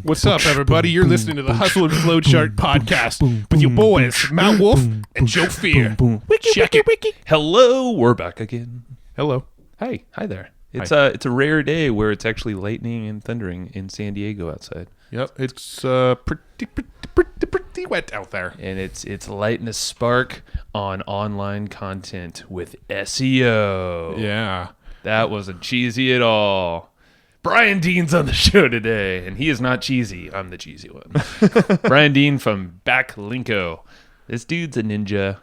What's up, everybody? You're listening to the Hustle and Flowchart podcast with your boys, Matt Wolf and Joe Fier. Check it. Hello, we're back again. Hello. Hi there. It's a rare day where it's actually lightning and thundering in San Diego outside. Yep, it's pretty wet out there, and it's lighting a spark on online content with SEO. Yeah, that wasn't cheesy at all. Brian Dean's on the show today, and he is not cheesy. I'm the cheesy one. Brian Dean from Backlinko. This dude's a ninja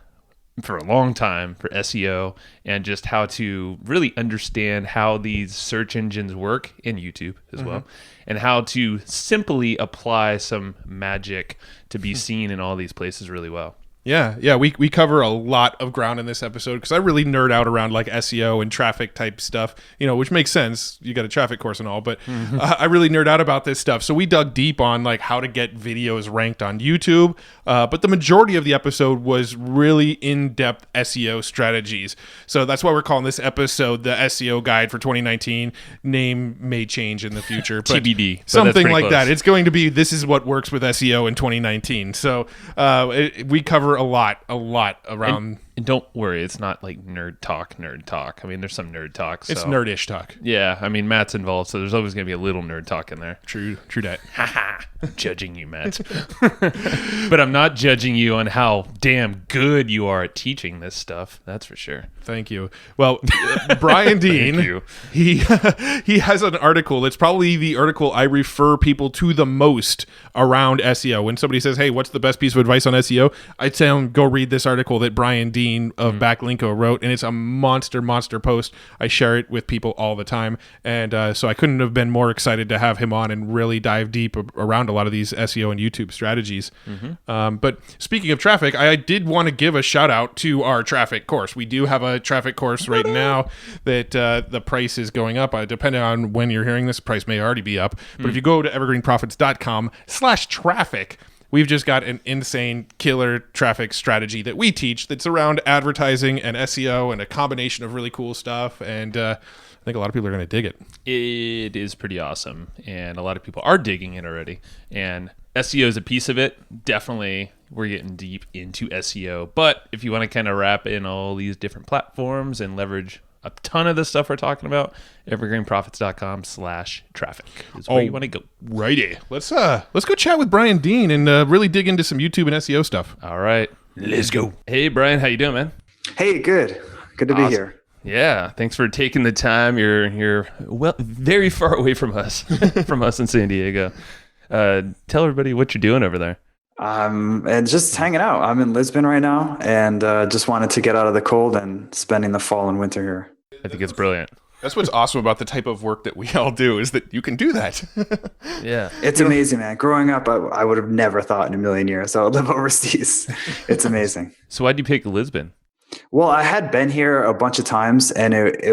for a long time for SEO and just how to really understand how these search engines work in YouTube as well, and how to simply apply some magic to be seen in all these places really well. Yeah, we cover a lot of ground in this episode because I really nerd out around like SEO and traffic type stuff, which makes sense. You got a traffic course and all, but I really nerd out about this stuff. So we dug deep on like how to get videos ranked on YouTube, but the majority of the episode was really in-depth SEO strategies. So that's why we're calling this episode the SEO Guide for 2019. Name may change in the future, but TBD, something like that. It's going to be this is what works with SEO in 2019. So we cover a lot around. And don't worry, it's not like nerd talk. I mean, there's some nerd talk. So. It's nerdish talk. Yeah, I mean, Matt's involved, so there's always going to be a little nerd talk in there. True that. Haha, judging you, Matt. But I'm not judging you on how damn good you are at teaching this stuff. That's for sure. Thank you. Well, Brian Dean, he has an article that's probably the article I refer people to the most around SEO. When somebody says, hey, what's the best piece of advice on SEO? I'd say go read this article that Brian Dean of Backlinko wrote, and it's a monster post. I share it with people all the time, and so I couldn't have been more excited to have him on and really dive deep around a lot of these SEO and YouTube strategies. But speaking of traffic, I did want to give a shout out to our traffic course. We do have a traffic course right now that the price is going up. Depending on when you're hearing this, the price may already be up. But if you go to evergreenprofits.com/traffic, we've just got an insane killer traffic strategy that we teach that's around advertising and SEO and a combination of really cool stuff. And I think a lot of people are going to dig it. It is pretty awesome. And a lot of people are digging it already. And SEO is a piece of it. Definitely, we're getting deep into SEO. But if you want to kind of wrap in all these different platforms and leverage a ton of the stuff we're talking about, evergreenprofits.com/traffic is where you want to go. Righty. Let's go chat with Brian Dean and really dig into some YouTube and SEO stuff. All right. Let's go. Hey, Brian, how you doing, man? Hey, good. Good to be here. Yeah, thanks for taking the time. You're well very far away from us, from us in San Diego. Tell everybody what you're doing over there. And just hanging out. I'm in Lisbon right now, and just wanted to get out of the cold and spending the fall and winter here. I think it's brilliant. That's what's awesome about the type of work that we all do is that you can do that. Yeah. It's amazing, man. Growing up, I would have never thought in a million years I would live overseas. It's amazing. So why'd you pick Lisbon? Well, I had been here a bunch of times, and it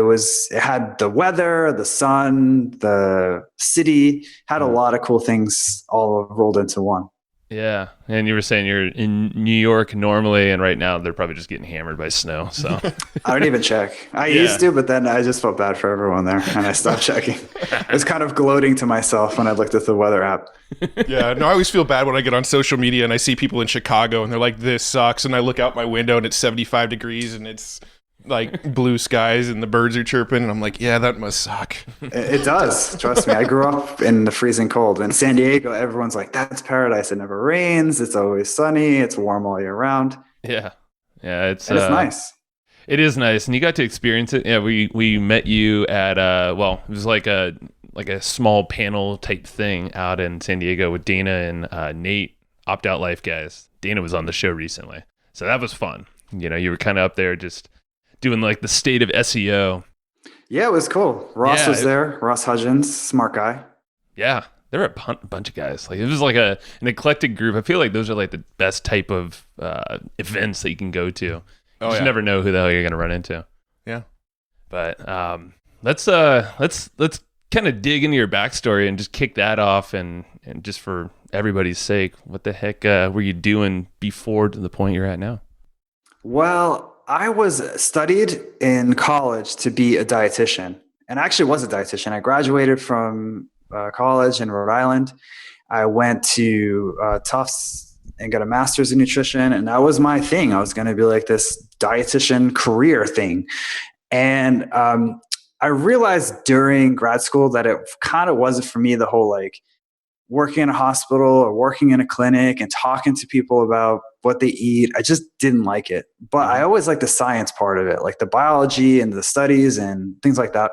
had the weather, the sun, the city, had a lot of cool things all rolled into one. Yeah. And you were saying you're in New York normally, and right now they're probably just getting hammered by snow. So I don't even check. I used to, but then I just felt bad for everyone there, and I stopped checking. I was kind of gloating to myself when I looked at the weather app. Yeah, no, I always feel bad when I get on social media and I see people in Chicago and they're like, this sucks. And I look out my window and it's 75 degrees and it's like blue skies and the birds are chirping. And I'm like, yeah, that must suck. It does. Trust me. I grew up in the freezing cold. In San Diego, everyone's like, that's paradise. It never rains. It's always sunny. It's warm all year round. Yeah. Yeah. It's nice. It is nice. And you got to experience it. Yeah. We met you at, it was like a small panel type thing out in San Diego with Dana and Nate, Opt Out Life guys. Dana was on the show recently. So that was fun. You were kind of up there just doing like the state of SEO. Yeah, it was cool. Ross was there. Ross Hudgens, smart guy. Yeah, there were a bunch of guys. Like it was like an eclectic group. I feel like those are like the best type of events that you can go to. You just never know who the hell you're going to run into. Yeah. But let's kind of dig into your backstory and just kick that off, and just for everybody's sake, what the heck were you doing before to the point you're at now? Well, I was studied in college to be a dietitian, and I actually was a dietitian. I graduated from college in Rhode Island. I went to Tufts and got a master's in nutrition. And that was my thing. I was going to be like this dietitian career thing. And I realized during grad school that it kind of wasn't for me, the whole like working in a hospital or working in a clinic and talking to people about what they eat. I just didn't like it. But I always liked the science part of it, like the biology and the studies and things like that.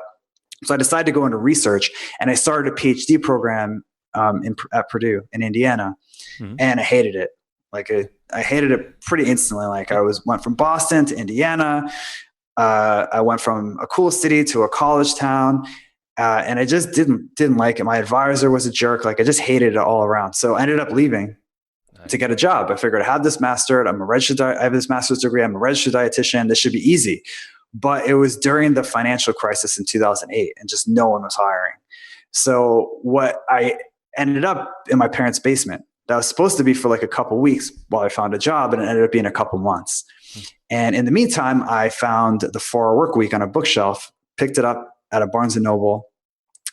So I decided to go into research, and I started a PhD program at Purdue in Indiana, and I hated it. Like I hated it pretty instantly. Like went from Boston to Indiana. I went from a cool city to a college town, and I just didn't like it. My advisor was a jerk. Like I just hated it all around. So I ended up leaving to get a job. I figured I have this master's. I have this master's degree. I'm a registered dietitian. This should be easy. But it was during the financial crisis in 2008, and just no one was hiring. So what I ended up in my parents' basement. That was supposed to be for like a couple weeks while I found a job, and it ended up being a couple months. And in the meantime, I found the 4-Hour Workweek on a bookshelf, picked it up at a Barnes & Noble,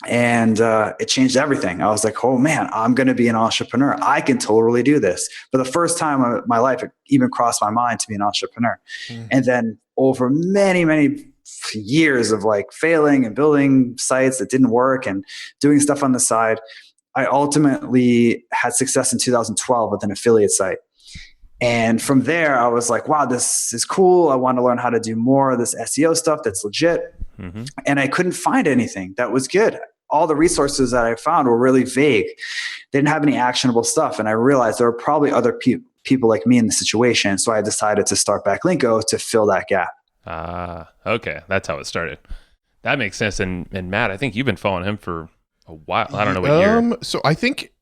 and it changed everything. I was like, oh man, I'm going to be an entrepreneur. I can totally do this. For the first time in my life, it even crossed my mind to be an entrepreneur. And then over many, many years of like failing and building sites that didn't work and doing stuff on the side, I ultimately had success in 2012 with an affiliate site. And from there, I was like, wow, this is cool. I want to learn how to do more of this SEO stuff that's legit. And I couldn't find anything that was good. All the resources that I found were really vague. They didn't have any actionable stuff. And I realized there were probably other people like me in the situation. So I decided to start Backlinko to fill that gap. Okay. That's how it started. That makes sense. And Matt, I think you've been following him for a while. I don't know what year. So I think,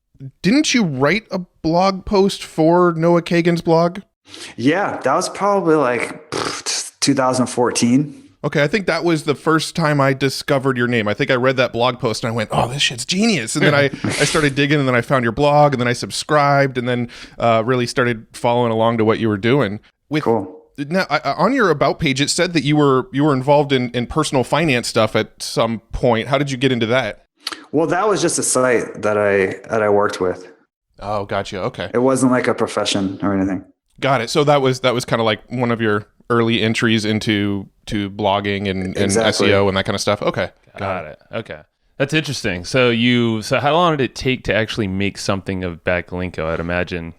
didn't you write a blog post for Noah Kagan's blog? Yeah, that was probably like 2014. Okay, I think that was the first time I discovered your name. I think I read that blog post and I went, oh, this shit's genius. And then I started digging, and then I found your blog, and then I subscribed, and then really started following along to what you were doing. Cool. Now, on your About page, it said that you were involved in personal finance stuff at some point. How did you get into that? Well, that was just a site that I worked with. Oh, gotcha. Okay. It wasn't like a profession or anything. Got it. So that was kind of like one of your early entries into blogging and Exactly. SEO and that kind of stuff. Okay. Got it. Okay. That's interesting. So how long did it take to actually make something of Backlinko? I'd imagine,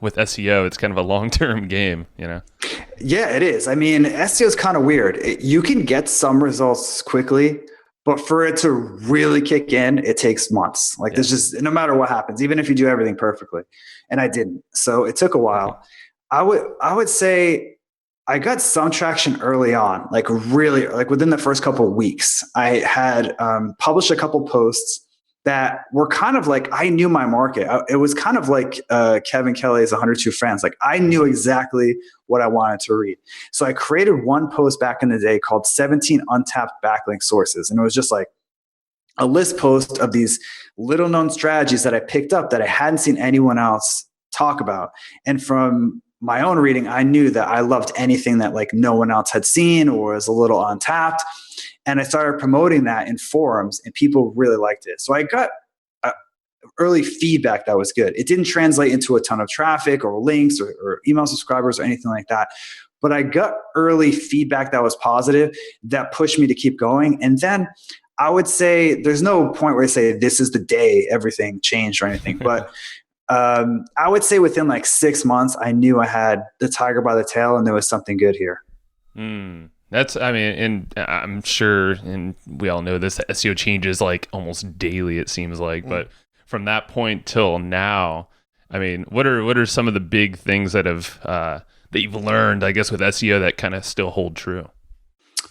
with SEO, it's kind of a long-term game, Yeah, it is. I mean, SEO is kind of weird. You can get some results quickly, but for it to really kick in, it takes months. Like there's just, no matter what happens, even if you do everything perfectly. And I didn't. So it took a while. Okay. I would say I got some traction early on, like really, like within the first couple of weeks. I had published a couple posts that were kind of like, I knew my market. It was kind of like Kevin Kelly's 102 Friends. Like I knew exactly what I wanted to read. So I created one post back in the day called 17 Untapped Backlink Sources. And it was just like a list post of these little known strategies that I picked up that I hadn't seen anyone else talk about. And from my own reading, I knew that I loved anything that like no one else had seen or was a little untapped. And I started promoting that in forums, and people really liked it. So I got early feedback that was good. It didn't translate into a ton of traffic or links or email subscribers or anything like that. But I got early feedback that was positive that pushed me to keep going. And then I would say there's no point where I say this is the day everything changed or anything. But I would say within like 6 months, I knew I had the tiger by the tail and there was something good here. And I'm sure, and we all know this, SEO changes like almost daily, it seems like. But from that point till now, I mean, what are some of the big things that you've learned, I guess, with SEO that kind of still hold true?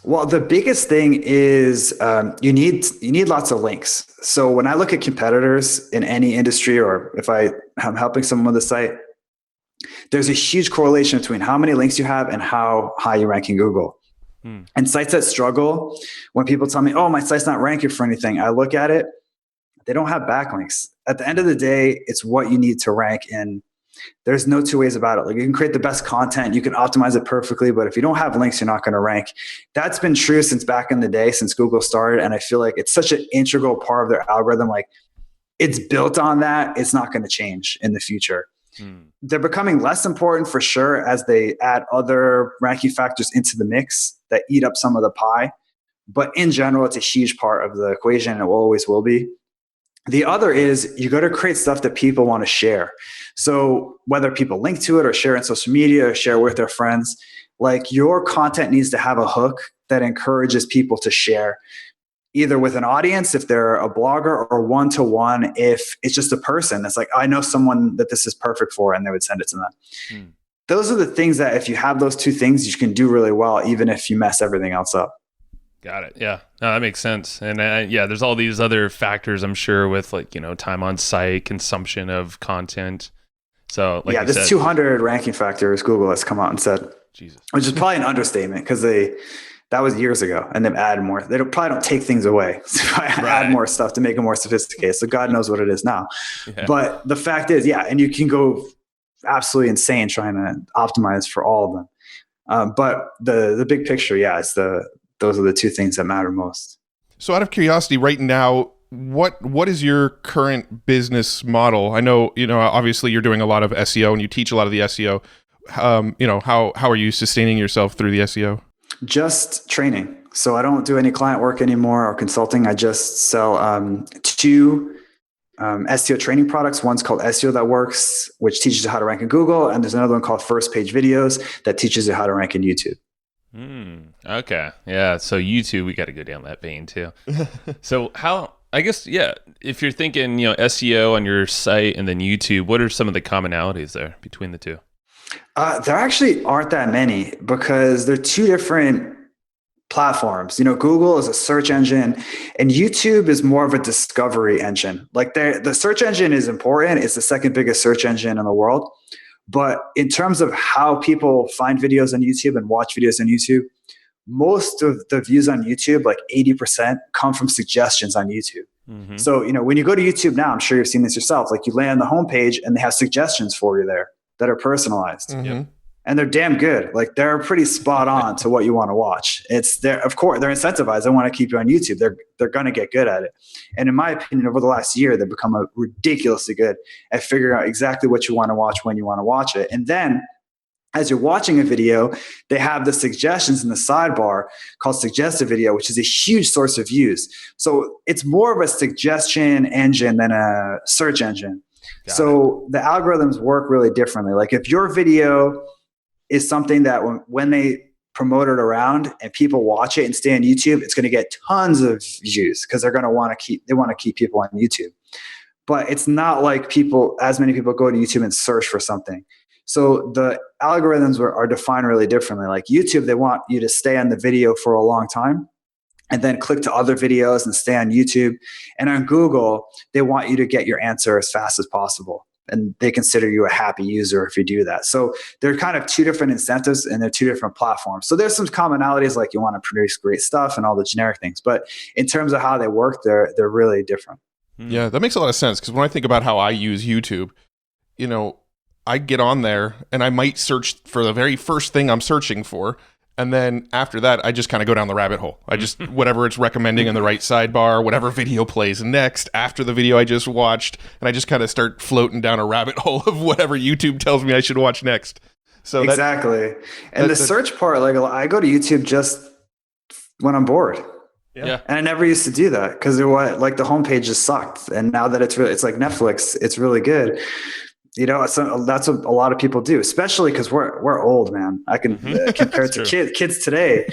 Well, the biggest thing is you need lots of links. So when I look at competitors in any industry, or if I'm helping someone with a site, there's a huge correlation between how many links you have and how high you rank in Google. And sites that struggle, when people tell me, oh, my site's not ranking for anything, I look at it, they don't have backlinks. At the end of the day, it's what you need to rank, and there's no two ways about it. Like you can create the best content, you can optimize it perfectly, but if you don't have links, you're not going to rank. That's been true since back in the day, since Google started, and I feel like it's such an integral part of their algorithm. Like it's built on that. It's not going to change in the future. They're becoming less important for sure as they add other ranking factors into the mix that eat up some of the pie. But in general, it's a huge part of the equation and it always will be. The other is you got to create stuff that people want to share. So whether people link to it or share it on social media or share with their friends, like your content needs to have a hook that encourages people to share, either with an audience if they're a blogger, or one-to-one if it's just a person that's like, I know someone that this is perfect for, and they would send it to them. Those are the things that if you have those two things, you can do really well, even if you mess everything else up. Got it. Yeah. No, that makes sense. And there's all these other factors, I'm sure, with like, time on site, consumption of content. So like there's 200 ranking factors Google has come out and said, Jesus, which is probably an understatement because that was years ago, and they've added more. They probably don't take things away. So add more stuff to make it more sophisticated. So God knows what it is now. Yeah. But the fact is, and you can go absolutely insane trying to optimize for all of them. But the big picture, those are the two things that matter most. So out of curiosity, right now, what is your current business model? I know, obviously you're doing a lot of SEO and you teach a lot of the SEO. How are you sustaining yourself through the SEO? Just training. So I don't do any client work anymore or consulting. I just sell two SEO training products. One's called SEO That Works, which teaches you how to rank in Google. And there's another one called First Page Videos that teaches you how to rank in YouTube. Okay. Yeah. So YouTube, we got to go down that vein too. So if you're thinking, SEO on your site and then YouTube, what are some of the commonalities there between the two? There actually aren't that many because they're two different platforms. Google is a search engine and YouTube is more of a discovery engine. Like the search engine is important. It's the second biggest search engine in the world. But in terms of how people find videos on YouTube and watch videos on YouTube, most of the views on YouTube, like 80%, come from suggestions on YouTube. Mm-hmm. So, when you go to YouTube now, I'm sure you've seen this yourself, like you land on the homepage and they have suggestions for you there that are personalized. Mm-hmm. And they're damn good. Like they're pretty spot on to what you want to watch. Of course, they're incentivized. They want to keep you on YouTube. They're going to get good at it. And in my opinion, over the last year, they've become ridiculously good at figuring out exactly what you want to watch when you want to watch it. And then as you're watching a video, they have the suggestions in the sidebar called suggested video, which is a huge source of views. So it's more of a suggestion engine than a search engine. So the algorithms work really differently. Like if your video is something that when they promote it around and people watch it and stay on YouTube, it's going to get tons of views because they want to keep people on YouTube. But it's not like as many people go to YouTube and search for something. So the algorithms are defined really differently. Like YouTube, they want you to stay on the video for a long time and then click to other videos and stay on YouTube. And on Google, they want you to get your answer as fast as possible. And they consider you a happy user if you do that. So they're kind of two different incentives and they're two different platforms. So there's some commonalities, like you want to produce great stuff and all the generic things. But in terms of how they work, they're really different. Yeah, that makes a lot of sense. Because when I think about how I use YouTube, I get on there and I might search for the very first thing I'm searching for. And then after that, I just kind of go down the rabbit hole. I just, whatever it's recommending in the right sidebar, whatever video plays next after the video I just watched, and I just kind of start floating down a rabbit hole of whatever YouTube tells me I should watch next. So exactly. And the search part, like I go to YouTube just when I'm bored. Yeah. And I never used to do that because the homepage just sucked. And now that it's like Netflix, it's really good. That's what a lot of people do, especially because we're old, man. I can compare to kids today.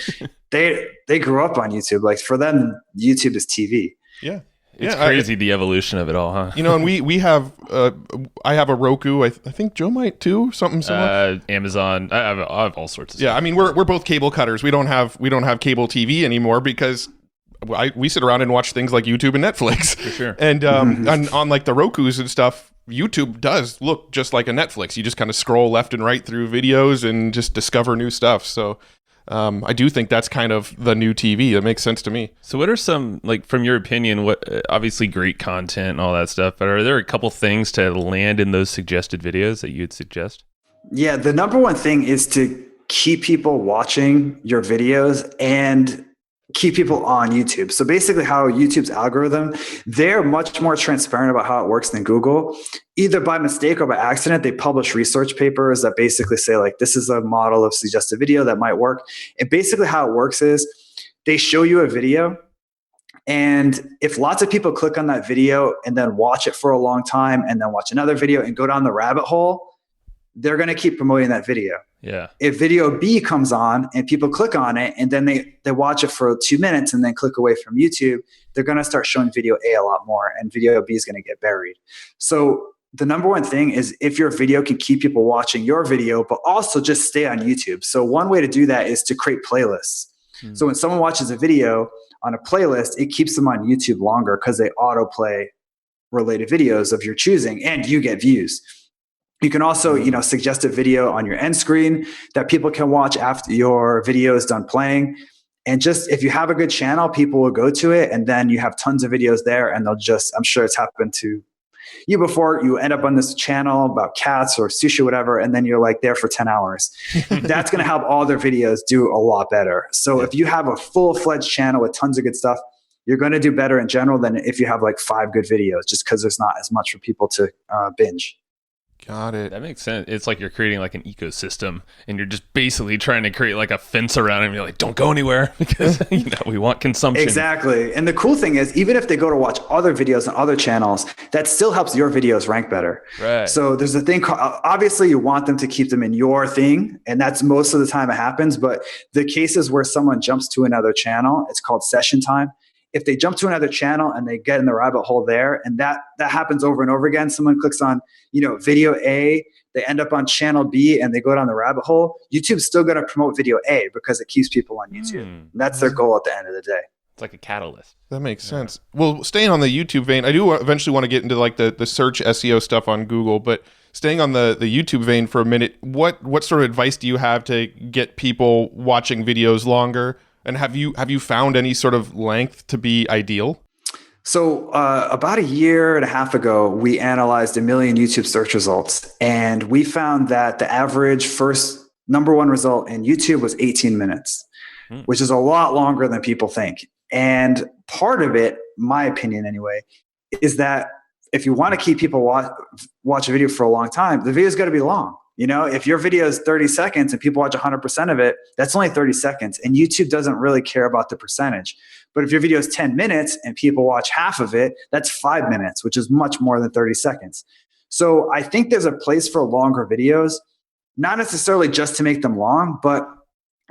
They grew up on YouTube. Like for them, YouTube is TV. Yeah, it's crazy the evolution of it all, huh? And we have I have a Roku. I think Joe might too. Something similar. Amazon. I have all sorts of stuff. Yeah, I mean we're both cable cutters. We don't have cable TV anymore because we sit around and watch things like YouTube and Netflix. For sure. And on like the Rokus and stuff, YouTube does look just like a Netflix. You just kind of scroll left and right through videos and just discover new stuff. So I do think that's kind of the new TV. That makes sense to me. So what are some, like, from your opinion, what obviously great content and all that stuff, but are there a couple things to land in those suggested videos that you'd suggest? Yeah, the number one thing is to keep people watching your videos and keep people on YouTube. So basically how YouTube's algorithm, they're much more transparent about how it works than Google. Either by mistake or by accident, they publish research papers that basically say like, this is a model of suggested video that might work. And basically how it works is they show you a video, and if lots of people click on that video and then watch it for a long time and then watch another video and go down the rabbit hole, they're going to keep promoting that video. Yeah. If video B comes on and people click on it and then they watch it for 2 minutes and then click away from YouTube, they're going to start showing video A a lot more, and video B is going to get buried. So the number one thing is if your video can keep people watching your video, but also just stay on YouTube. So one way to do that is to create playlists. So when someone watches a video on a playlist, it keeps them on YouTube longer because they autoplay related videos of your choosing, and you get views. You can also, suggest a video on your end screen that people can watch after your video is done playing. And just if you have a good channel, people will go to it, and then you have tons of videos there, and they'll just, I'm sure it's happened to you before, you end up on this channel about cats or sushi, whatever, and then you're like there for 10 hours. That's going to help all their videos do a lot better. So if you have a full-fledged channel with tons of good stuff, you're going to do better in general than if you have like 5 good videos, just because there's not as much for people to binge. Got it. That makes sense. It's like you're creating like an ecosystem, and you're just basically trying to create like a fence around it, and you're like, don't go anywhere because we want consumption. Exactly. And the cool thing is, even if they go to watch other videos on other channels, that still helps your videos rank better. Right. So there's a thing called, obviously you want them to keep them in your thing, and that's most of the time it happens. But the cases where someone jumps to another channel, it's called session time. If they jump to another channel and they get in the rabbit hole there, and that happens over and over again, someone clicks on, video A, they end up on channel B and they go down the rabbit hole, YouTube's still going to promote video A because it keeps people on YouTube. That's their goal at the end of the day. It's like a catalyst. That makes sense. Well, staying on the YouTube vein, I do eventually want to get into like the search SEO stuff on Google, but staying on the YouTube vein for a minute, what sort of advice do you have to get people watching videos longer? And have you found any sort of length to be ideal? So about 1.5 years ago, we analyzed 1 million YouTube search results, and we found that the average first number one result in YouTube was 18 minutes, which is a lot longer than people think. And part of it, my opinion anyway, is that if you want to keep people watch a video for a long time, the video's got to be long. If your video is 30 seconds and people watch 100% of it, that's only 30 seconds. And YouTube doesn't really care about the percentage. But if your video is 10 minutes and people watch half of it, that's 5 minutes, which is much more than 30 seconds. So I think there's a place for longer videos, not necessarily just to make them long, but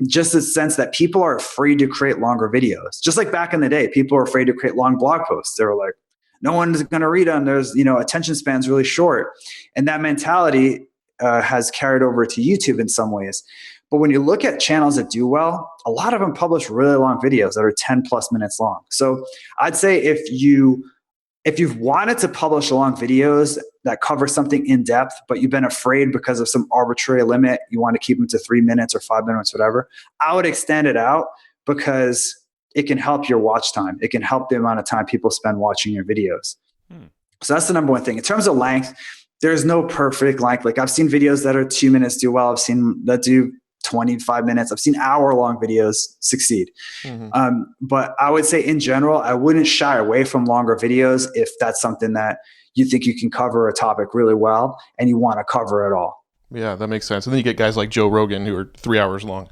just the sense that people are afraid to create longer videos. Just like back in the day, people were afraid to create long blog posts. They were like, no one's going to read them. There's, attention span's really short. And that mentality has carried over to YouTube in some ways. But when you look at channels that do well, a lot of them publish really long videos that are 10 plus minutes long. So I'd say if you've wanted to publish long videos that cover something in depth, but you've been afraid because of some arbitrary limit, you want to keep them to 3 minutes or 5 minutes, whatever, I would extend it out because it can help your watch time. It can help the amount of time people spend watching your videos. So that's the number one thing. In terms of length, there's no perfect length. Like I've seen videos that are 2 minutes do well. I've seen that do 25 minutes. I've seen hour-long videos succeed. But I would say in general, I wouldn't shy away from longer videos if that's something that you think you can cover a topic really well and you want to cover it all. Yeah, that makes sense. And then you get guys like Joe Rogan who are 3 hours long.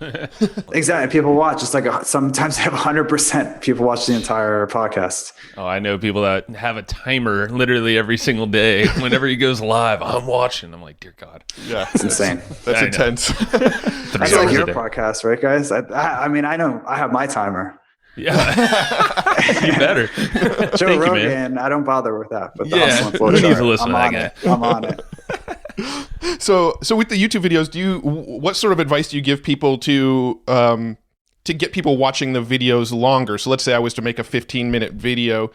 Exactly. People watch. It's like sometimes they have 100% people watch the entire podcast. Oh, I know people that have a timer literally every single day. Whenever he goes live, I'm watching. I'm like, dear God. Yeah. It's insane. That's intense. That's like your podcast, right, guys? I mean, I know I have my timer. Yeah. You better. Joe Rogan, I don't bother with that. But who needs to listen to that guy? I'm on it. So with the YouTube videos, what sort of advice do you give people to get people watching the videos longer? So let's say I was to make a 15-minute video.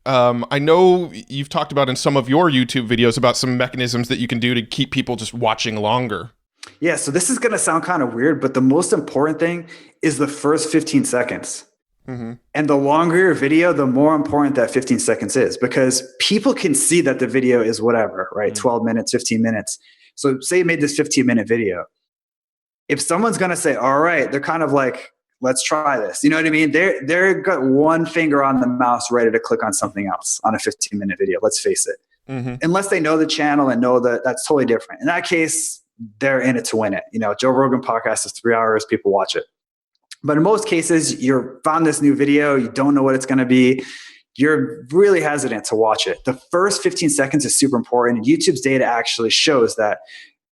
I know you've talked about in some of your YouTube videos about some mechanisms that you can do to keep people just watching longer. Yeah, so this is going to sound kind of weird, but the most important thing is the first 15 seconds. And the longer your video, the more important that 15 seconds is, because people can see that the video is whatever, right? 12 minutes, 15 minutes. So say you made this 15-minute video. If someone's going to say, all right, they're kind of like let's try this. You know what I mean? They're got one finger on the mouse ready to click on something else on a 15-minute video. Let's face it. Unless they know the channel and know that that's totally different. In that case, they're in it to win it. You know, Joe Rogan podcast is 3 hours, people watch it. But in most cases, you're found this new video, you don't know what it's going to be. You're really hesitant to watch it. The first 15 seconds is super important. And YouTube's data actually shows that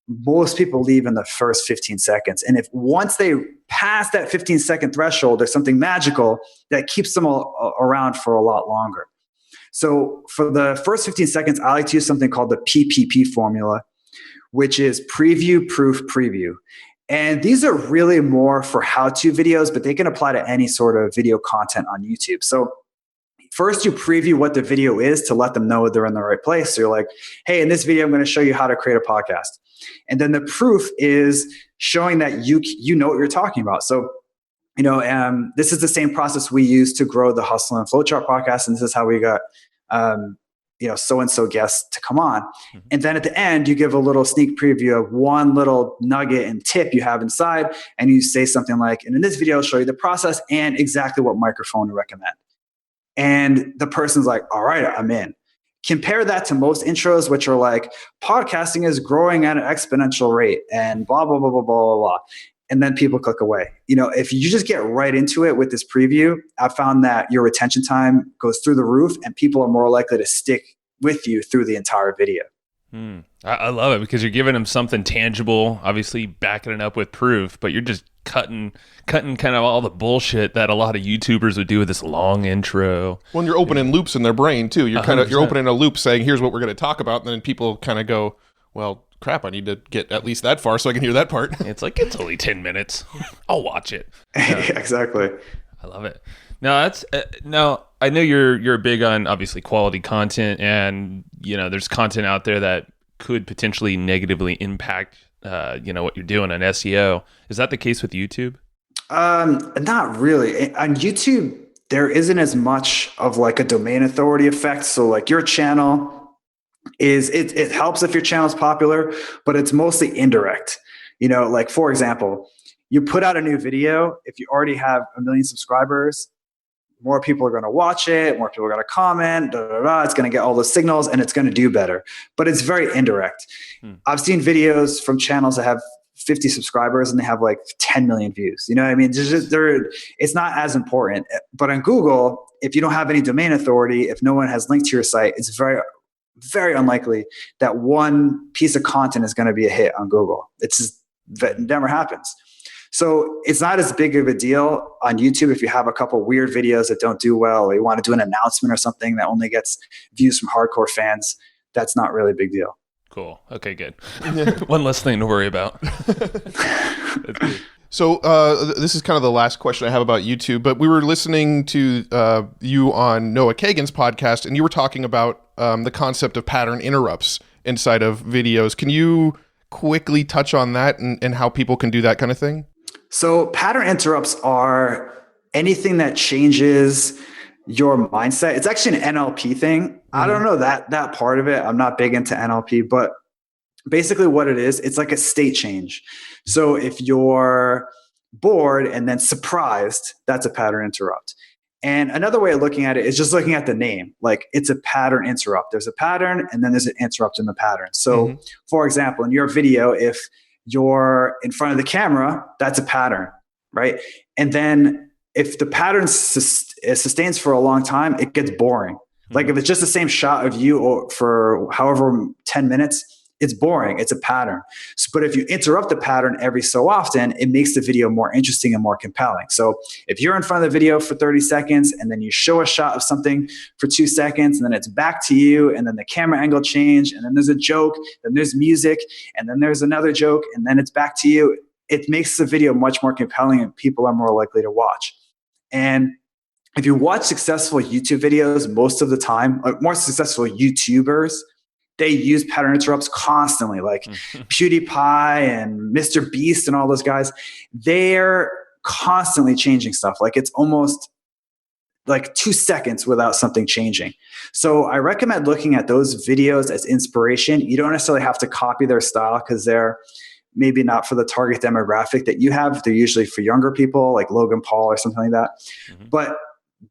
most people leave in the first 15 seconds. And if once they pass that 15-second threshold, there's something magical that keeps them around for a lot longer. So for the first 15 seconds, I like to use something called the PPP formula, which is preview, proof, preview. And these are really more for how-to videos, but they can apply to any sort of video content on YouTube. So first you preview what the video is to let them know they're in the right place. So you're like, hey, in this video, I'm going to show you how to create a podcast. And then the proof is showing that you know what you're talking about. So, this is the same process we use to grow the Hustle and Flowchart podcast. And this is how we got, so-and-so guests to come on. And then at the end, you give a little sneak preview of one little nugget and tip you have inside. And you say something like, and in this video, I'll show you the process and exactly what microphone to recommend. And the person's like, all right, I'm in. Compare that to most intros, which are like, podcasting is growing at an exponential rate and blah, blah, blah, blah, blah, blah, blah. And then people click away. If you just get right into it with this preview, I found that your retention time goes through the roof and people are more likely to stick with you through the entire video. I love it because you're giving them something tangible, obviously backing it up with proof, but you're just cutting kind of all the bullshit that a lot of YouTubers would do with this long intro. Well, you're opening loops in their brain too. You're opening a loop saying, here's what we're going to talk about. And then people kind of go, well, crap, I need to get at least that far so I can hear that part. It's like, it's only 10 minutes. I'll watch it. Exactly. I love it. Now I know you're big on obviously quality content, and there's content out there that could potentially negatively impact what you're doing on SEO. Is that the case with YouTube? Not really. On YouTube, there isn't as much of like a domain authority effect. So like your channel it helps if your channel is popular, but it's mostly indirect. Like for example, you put out a new video. If you already have 1 million subscribers, more people are going to watch it. More people are going to comment. It's going to get all the signals and it's going to do better. But it's very indirect. I've seen videos from channels that have 50 subscribers and they have like 10 million views. You know what I mean? It's not as important. But on Google, if you don't have any domain authority, if no one has linked to your site, it's very, very unlikely that one piece of content is going to be a hit on Google. That never happens. So it's not as big of a deal on YouTube if you have a couple weird videos that don't do well, or you want to do an announcement or something that only gets views from hardcore fans. That's not really a big deal. Cool. Okay, good. One less thing to worry about. That's good. So this is kind of the last question I have about YouTube, but we were listening to you on Noah Kagan's podcast, and you were talking about the concept of pattern interrupts inside of videos. Can you quickly touch on that and how people can do that kind of thing? So pattern interrupts are anything that changes your mindset. It's actually an NLP thing. I don't know that part of it. I'm not big into NLP, but basically what it is, it's like a state change. So if you're bored and then surprised, that's a pattern interrupt. And another way of looking at it is just looking at the name. Like it's a pattern interrupt. There's a pattern and then there's an interrupt in the pattern. So for example, in your video, if you're in front of the camera, that's a pattern, right? And then if the pattern sustains for a long time, it gets boring. Like if it's just the same shot of you for however 10 minutes, it's boring. It's a pattern. But if you interrupt the pattern every so often, it makes the video more interesting and more compelling. So if you're in front of the video for 30 seconds and then you show a shot of something for 2 seconds and then it's back to you and then the camera angle change and then there's a joke, then there's music and then there's another joke and then it's back to you, it makes the video much more compelling and people are more likely to watch. And if you watch successful YouTube videos, most of the time, like more successful YouTubers, they use pattern interrupts constantly, like PewDiePie and Mr. Beast and all those guys. They're constantly changing stuff. Like it's almost like 2 seconds without something changing. So I recommend looking at those videos as inspiration. You don't necessarily have to copy their style because they're maybe not for the target demographic that you have. They're usually for younger people like Logan Paul or something like that. But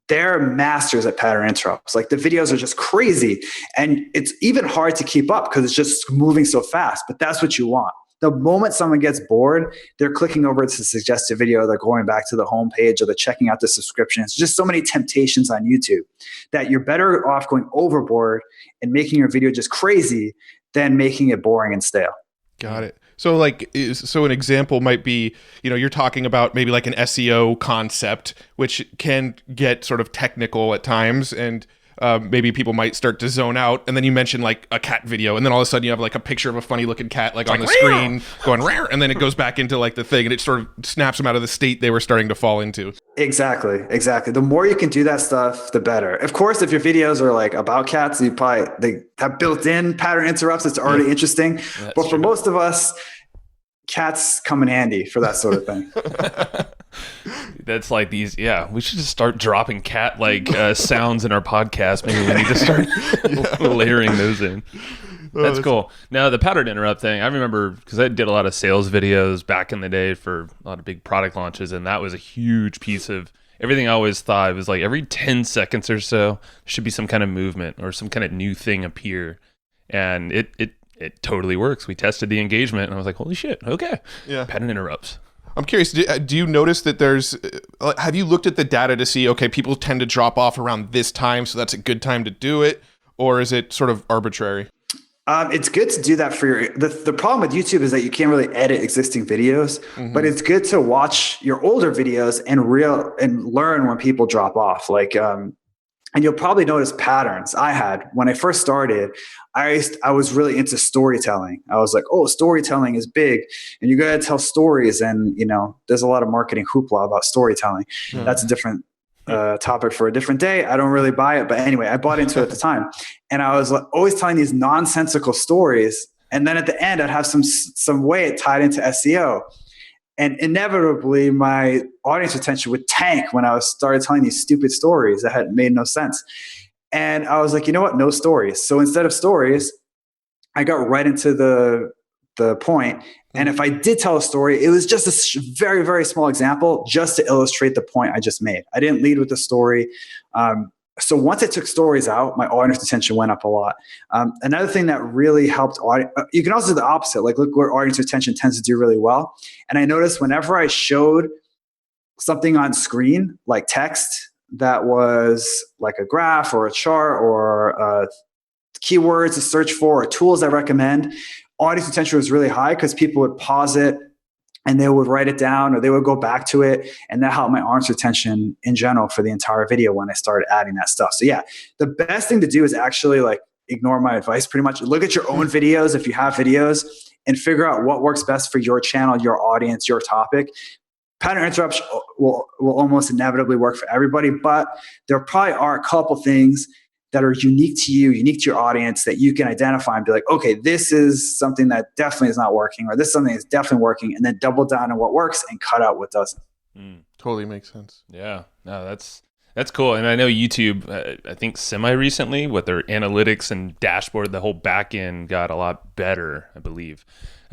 they're masters at pattern interrupts. Like the videos are just crazy. And it's even hard to keep up because it's just moving so fast. But that's what you want. The moment someone gets bored, they're clicking over to the suggested video, they're going back to the homepage, or they're checking out the subscription. It's just so many temptations on YouTube that you're better off going overboard and making your video just crazy than making it boring and stale. Got it. So so an example might be, you're talking about maybe like an SEO concept, which can get sort of technical at times, and maybe people might start to zone out. And then you mentioned like a cat video, and then all of a sudden you have like a picture of a funny looking cat like on the screen going rare, and then it goes back into like the thing, and it sort of snaps them out of the state they were starting to fall into. Exactly. The more you can do that stuff, the better. Of course, if your videos are like about cats, they have built-in pattern interrupts. It's already interesting. But for most of us, cats come in handy for that sort of thing. That's like these. Yeah, we should just start dropping cat sounds in our podcast. Maybe we need to start layering those in. That's cool. Now, the pattern interrupt thing, I remember because I did a lot of sales videos back in the day for a lot of big product launches, and that was a huge piece of everything. I always thought it was like every 10 seconds or so, there should be some kind of movement or some kind of new thing appear. And it totally works. We tested the engagement, and I was like, holy shit, okay. Yeah. Pattern interrupts. I'm curious, do you notice that have you looked at the data to see, okay, people tend to drop off around this time, so that's a good time to do it? Or is it sort of arbitrary? It's good to do that for the problem with YouTube is that you can't really edit existing videos, but it's good to watch your older videos and learn when people drop off. And you'll probably notice patterns. I had when I first started, I was really into storytelling. I was like, oh, storytelling is big, and you got to tell stories. And there's a lot of marketing hoopla about storytelling. That's a different topic for a different day. I don't really buy it, but anyway, I bought into it at the time, and I was always telling these nonsensical stories. And then at the end, I'd have some way it tied into SEO. And inevitably, my audience retention would tank when I started telling these stupid stories that had made no sense. And I was like, you know what? No stories. So instead of stories, I got right into the point. And if I did tell a story, it was just a very, very small example just to illustrate the point I just made. I didn't lead with the story. So once I took stories out, my audience retention went up a lot. Another thing that really helped, you can also do the opposite. Like look where audience retention tends to do really well. And I noticed whenever I showed something on screen, like text that was like a graph or a chart or keywords to search for or tools I recommend, audience retention was really high because people would pause it and they would write it down or they would go back to it. And that helped my audience retention in general for the entire video when I started adding that stuff. So yeah, the best thing to do is actually ignore my advice pretty much. Look at your own videos if you have videos and figure out what works best for your channel, your audience, your topic. Pattern interrupts will almost inevitably work for everybody, but there probably are a couple things that are unique to you, unique to your audience that you can identify and be like, okay, this is something that definitely is not working, or this is something that's definitely working, and then double down on what works and cut out what doesn't. Totally makes sense. Yeah, no, that's cool. And I know YouTube, I think semi-recently with their analytics and dashboard, the whole back end got a lot better, I believe.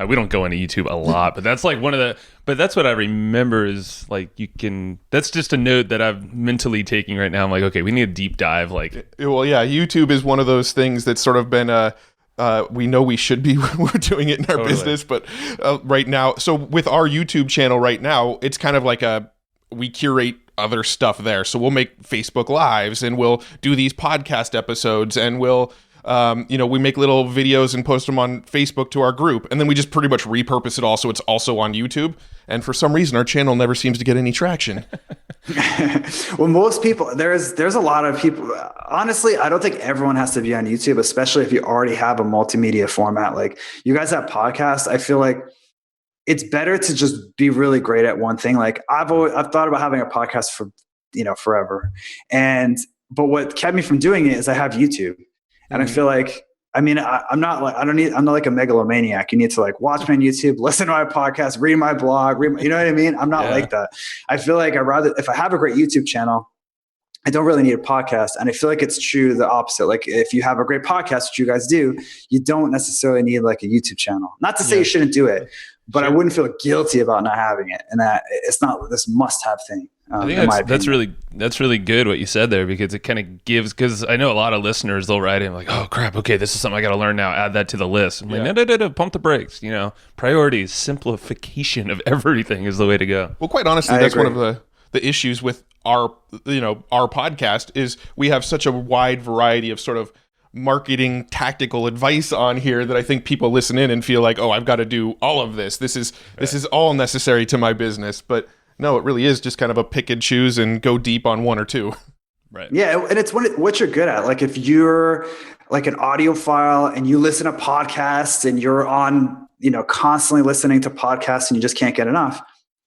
We don't go into YouTube a lot, but that's but that's what I remember is that's just a note that I'm mentally taking right now. I'm like, okay, we need a deep dive. Well, yeah, YouTube is one of those things that's sort of been, we know we should be we're doing it in our business, but right now, so with our YouTube channel right now, it's kind of like we curate other stuff there. So we'll make Facebook Lives and we'll do these podcast episodes and we'll, we make little videos and post them on Facebook to our group. And then we just pretty much repurpose it all so it's also on YouTube. And for some reason, our channel never seems to get any traction. Well, most people, there's a lot of people. Honestly, I don't think everyone has to be on YouTube, especially if you already have a multimedia format. Like you guys have podcasts. I feel like it's better to just be really great at one thing. Like I've thought about having a podcast for, forever. But what kept me from doing it is I have YouTube. And I feel like, I'm not like a megalomaniac. You need to watch me on YouTube, listen to my podcast, read my blog, you know what I mean? I'm not like that. I feel like if I have a great YouTube channel, I don't really need a podcast. And I feel like it's true the opposite. Like if you have a great podcast, which you guys do, you don't necessarily need a YouTube channel. Not to say you shouldn't do it, but I wouldn't feel guilty about not having it, and that it's not this must-have thing. I think that's really good what you said there, because it kind of gives, because I know a lot of listeners, they'll write in like, oh crap, okay, this is something I got to learn now, add that to the list. I'm like, no, pump the brakes. Priorities, simplification of everything is the way to go. Well, quite honestly, that's one of the issues with our podcast is we have such a wide variety of sort of marketing tactical advice on here that I think people listen in and feel like, oh, I've got to do all of this. This is all necessary to my business. But no, it really is just kind of a pick and choose and go deep on one or two. Right. Yeah. And it's what you're good at. Like if you're like an audiophile and you listen to podcasts and you're on, constantly listening to podcasts and you just can't get enough,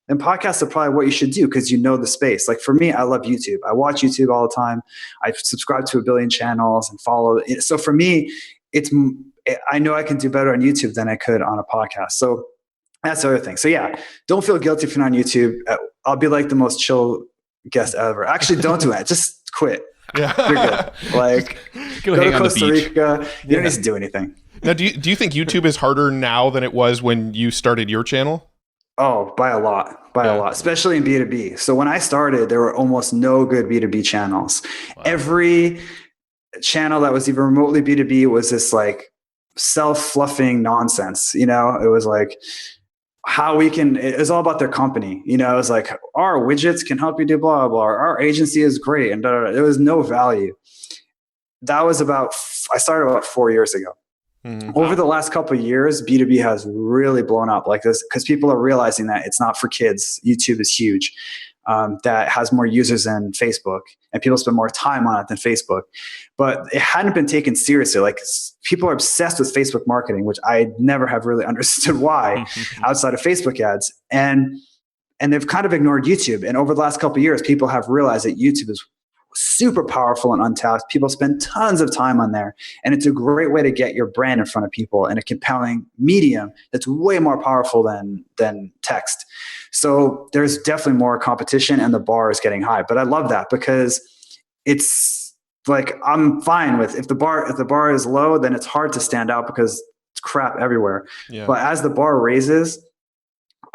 then podcasts are probably what you should do because you know the space. Like for me, I love YouTube. I watch YouTube all the time. I subscribe to 1 billion channels and follow it. So for me, I know I can do better on YouTube than I could on a podcast. So that's the other thing. So yeah, don't feel guilty if you're not on YouTube. I'll be like the most chill guest ever. Actually, don't do that. Just quit. Yeah. You're good. Like go to Costa Rica. You don't need to do anything. Now, do you think YouTube is harder now than it was when you started your channel? Oh, by a lot, especially in B2B. So when I started, there were almost no good B2B channels. Wow. Every channel that was even remotely B2B was this like self-fluffing nonsense. It was like it was all about their company. It was like, our widgets can help you do blah, blah, blah. Our agency is great. And there was no value. That was I started about 4 years ago. Mm-hmm. Over the last couple of years, B2B has really blown up like this because people are realizing that it's not for kids. YouTube is huge. That has more users than Facebook, and people spend more time on it than Facebook. But it hadn't been taken seriously. Like people are obsessed with Facebook marketing, which I never have really understood why outside of Facebook ads. And they've kind of ignored YouTube. And over the last couple of years, people have realized that YouTube is super powerful and untapped. People spend tons of time on there, and it's a great way to get your brand in front of people in a compelling medium that's way more powerful than text. So there's definitely more competition, and the bar is getting high. But I love that because it's like I'm fine with if the bar is low, then it's hard to stand out because it's crap everywhere. Yeah. But as the bar raises,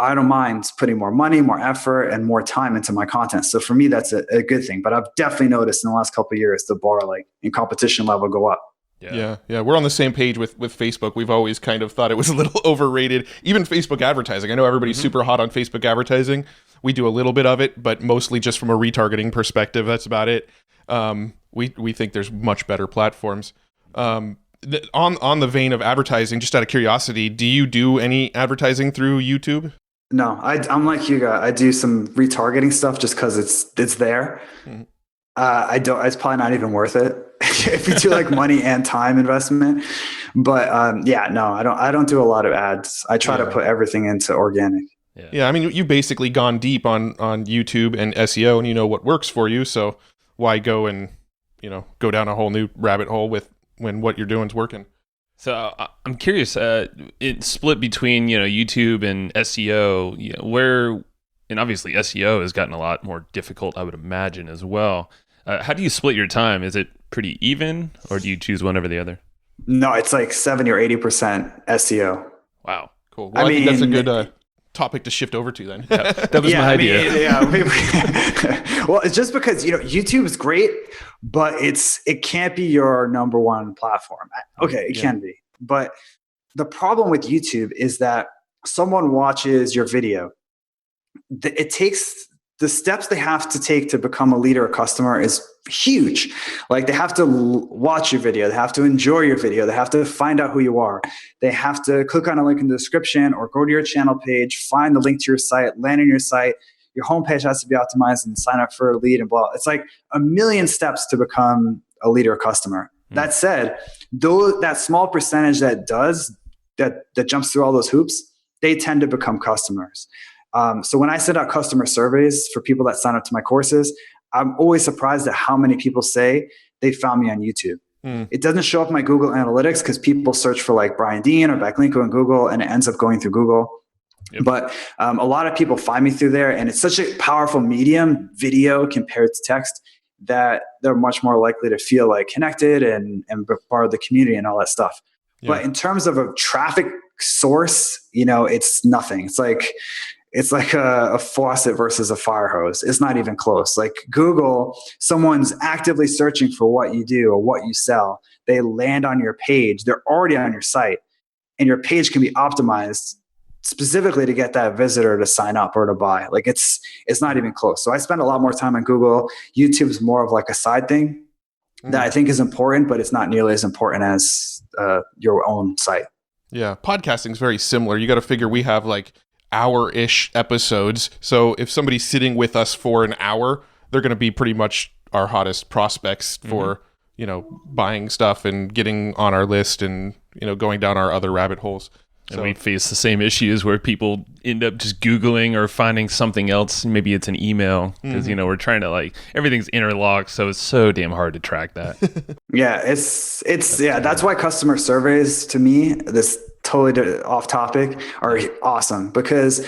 I don't mind putting more money, more effort, and more time into my content. So for me, that's a good thing. But I've definitely noticed in the last couple of years, the bar like in competition level go up. Yeah. We're on the same page with Facebook. We've always kind of thought it was a little overrated. Even Facebook advertising. I know everybody's super hot on Facebook advertising. We do a little bit of it, but mostly just from a retargeting perspective. That's about it. We think there's much better platforms. On the vein of advertising, just out of curiosity, do you do any advertising through YouTube? No, I'm like you guys. I do some retargeting stuff just because it's there. Mm-hmm. I don't. It's probably not even worth it if you do like money and time investment. But no, I don't do a lot of ads. I try to put everything into organic. Yeah. I mean, you've basically gone deep on YouTube and SEO, and you know what works for you. So why go and go down a whole new rabbit hole when what you're doing is working? So I'm curious, it's split between, YouTube and SEO, where, and obviously SEO has gotten a lot more difficult, I would imagine as well. How do you split your time? Is it pretty even, or do you choose one over the other? No, it's like 70 or 80% SEO. Wow. Cool. Well, I think that's a good topic to shift over to then. That was my idea. Well, it's just because, YouTube is great, but it can't be your number one platform. Okay, it can be. But the problem with YouTube is that someone watches your video. It takes the steps they have to take to become a lead or a customer is huge. Like they have to watch your video. They have to enjoy your video. They have to find out who you are. They have to click on a link in the description or go to your channel page, find the link to your site, land on your site. Your homepage has to be optimized and sign up for a lead and blah. It's like a million steps to become a lead or a customer. Mm. That said, that small percentage that jumps through all those hoops, they tend to become customers. So when I send out customer surveys for people that sign up to my courses, I'm always surprised at how many people say they found me on YouTube. Mm. It doesn't show up in my Google Analytics because people search for like Brian Dean or Backlinko in Google, and it ends up going through Google. Yep. But a lot of people find me through there, and it's such a powerful medium, video compared to text, that they're much more likely to feel like connected and part of the community and all that stuff. Yeah. But in terms of a traffic source, it's nothing. It's like a faucet versus a fire hose. It's not even close. Like Google, someone's actively searching for what you do or what you sell. They land on your page. They're already on your site, and your page can be optimized specifically to get that visitor to sign up or to buy. Like it's not even close. So I spend a lot more time on Google. YouTube is more of like a side thing that I think is important, but it's not nearly as important as your own site. Yeah, podcasting is very similar. You got to figure we have like hour-ish episodes. So if somebody's sitting with us for an hour, they're going to be pretty much our hottest prospects for, buying stuff and getting on our list and, going down our other rabbit holes. And we face the same issues where people end up just Googling or finding something else. Maybe it's an email because, we're trying to everything's interlocked. So it's so damn hard to track that. Yeah, that's why customer surveys, to me, this totally off topic, are awesome, because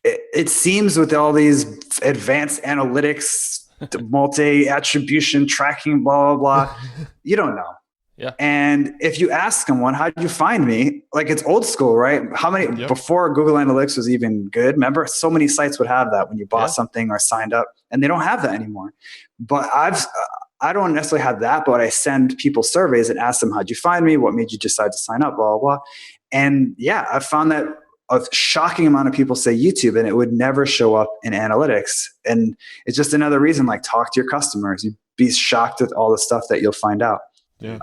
it seems with all these advanced analytics, multi-attribution tracking, blah, blah, blah, you don't know. Yeah. And if you ask someone, how did you find me? Like, it's old school, right? How many, before Google Analytics was even good, remember, so many sites would have that when you bought something or signed up, and they don't have that anymore. But I don't necessarily have that, but I send people surveys and ask them, how'd you find me? What made you decide to sign up? Blah, blah, blah. And I found that a shocking amount of people say YouTube, and it would never show up in analytics. And it's just another reason, talk to your customers. You'd be shocked at all the stuff that you'll find out. Yeah.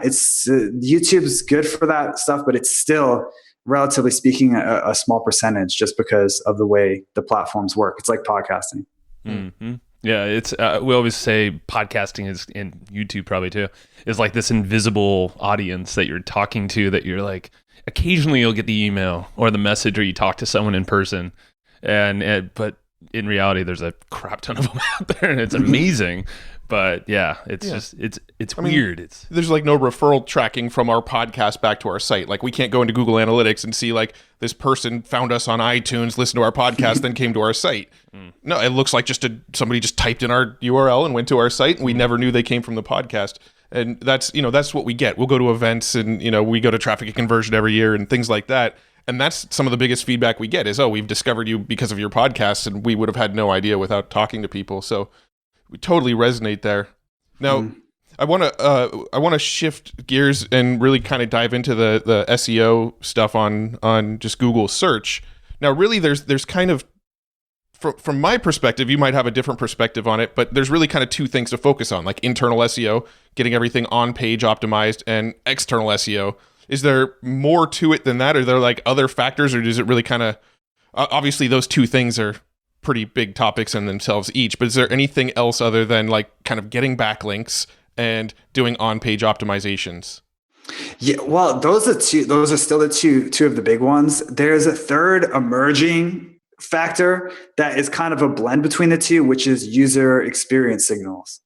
It's YouTube's good for that stuff, but it's still, relatively speaking, a small percentage just because of the way the platforms work. It's like podcasting. Mm-hmm. Yeah, it's we always say podcasting is, and YouTube probably too, is like this invisible audience that you're talking to, that you're like, occasionally you'll get the email or the message, or you talk to someone in person, but in reality there's a crap ton of them out there, and it's amazing. But just it's weird. There's no referral tracking from our podcast back to our site. We can't go into Google Analytics and see this person found us on iTunes, listened to our podcast, then came to our site. No, it looks like somebody just typed in our URL and went to our site, and we never knew they came from the podcast. And that's what we get. We'll go to events, and we go to traffic and conversion every year and things like that. And that's some of the biggest feedback we get is, we've discovered you because of your podcast, and we would have had no idea without talking to people. So we totally resonate there. Now, I want to shift gears and really kind of dive into the SEO stuff on just Google search. Now, really, there's kind of, from my perspective, you might have a different perspective on it, but there's really kind of two things to focus on, like internal SEO, getting everything on page optimized, and external SEO. Is there more to it than that? Are there other factors, or does it really kind of, obviously those two things are pretty big topics in themselves each, but is there anything else other than kind of getting backlinks and doing on-page optimizations? Yeah, well, those are still the two of the big ones. There's a third emerging factor that is kind of a blend between the two, which is user experience signals.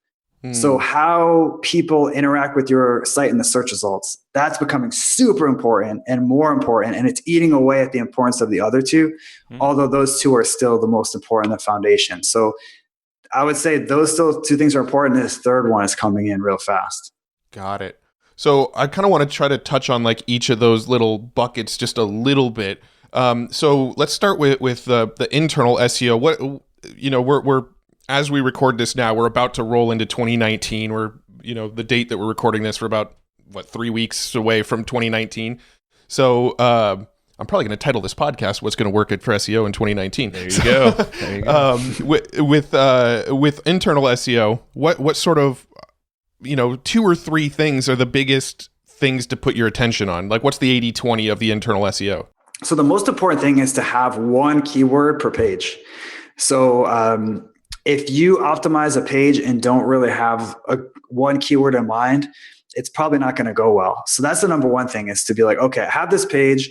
So how people interact with your site in the search results, that's becoming super important and more important, and it's eating away at the importance of the other two, although those two are still the most important, the foundation. So I would say those still two things are important. This third one is coming in real fast. Got it. So I kind of want to try to touch on each of those little buckets just a little bit. So let's start with the internal SEO. What, we're as we record this now, we're about to roll into 2019. We're, the date that we're recording this, we're about 3 weeks away from 2019. So I'm probably going to title this podcast "What's Going to Work for SEO in 2019." There you go. There you go. With internal SEO, what sort of 2 or 3 things are the biggest things to put your attention on? What's the 80-20 of the internal SEO? So the most important thing is to have one keyword per page. So if you optimize a page and don't really have one keyword in mind, it's probably not going to go well. So that's the number one thing, is to be like, okay, I have this page.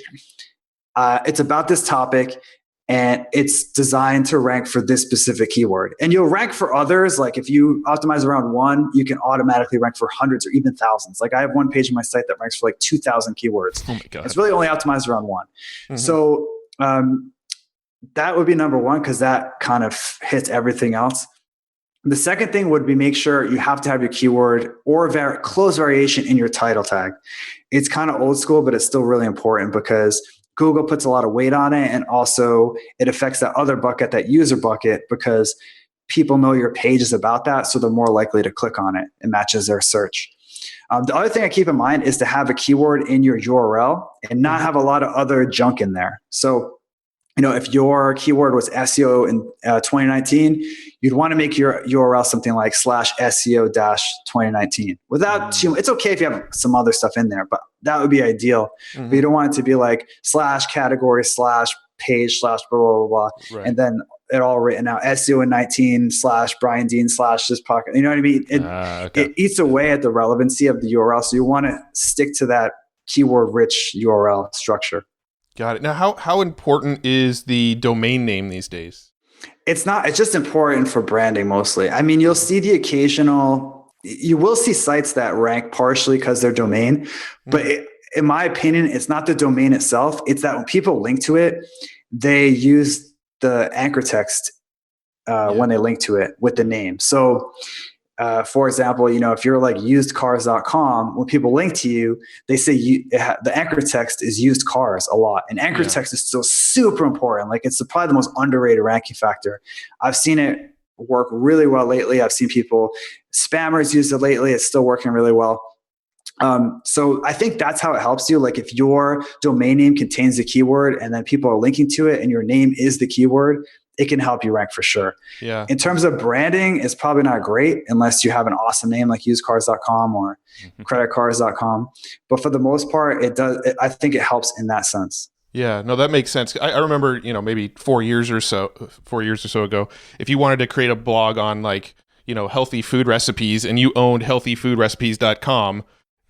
It's about this topic, and it's designed to rank for this specific keyword. And you'll rank for others. If you optimize around one, you can automatically rank for hundreds or even thousands. I have one page on my site that ranks for 2,000 keywords. Oh my God. It's really only optimized around one. So that would be number one, because that kind of hits everything else. The second thing would be make sure you have to have your keyword or close variation in your title tag. It's kind of old school, but it's still really important because Google puts a lot of weight on it. And also it affects that other bucket, that user bucket, because people know your page is about that. So they're more likely to click on it. It matches their search. The other thing I keep in mind is to have a keyword in your URL and not have a lot of other junk in there. So, if your keyword was SEO in 2019, you'd want to make your URL something like /SEO-2019 without too. It's okay if you have some other stuff in there, but that would be ideal. But you don't want it to be like /category /page / blah, blah, blah, Right. and then it all written out SEO in 19 / Brian Dean / this pocket. You know what I mean? It eats away at the relevancy of the URL. So you want to stick to that keyword rich URL structure. Got it. Now, how important is the domain name these days? It's just important for branding mostly. I mean, you'll see you will see sites that rank partially because they're domain, but in my opinion, it's not the domain itself. It's that when people link to it, they use the anchor text when they link to it with the name. So, for example, if you're like usedcars.com, when people link to you, they say the anchor text is used cars a lot. And anchor text is still super important. Like it's probably the most underrated ranking factor. I've seen it work really well lately. I've seen spammers use it lately. It's still working really well. So I think that's how it helps you. Like if your domain name contains the keyword and then people are linking to it and your name is the keyword, it can help you rank for sure. Yeah. In terms of branding, it's probably not great unless you have an awesome name like usedcars.com or creditcars.com. But for the most part, I think it helps in that sense. Yeah, no, that makes sense. I remember, maybe 4 years or so ago, if you wanted to create a blog on like, healthy food recipes and you owned healthyfoodrecipes.com,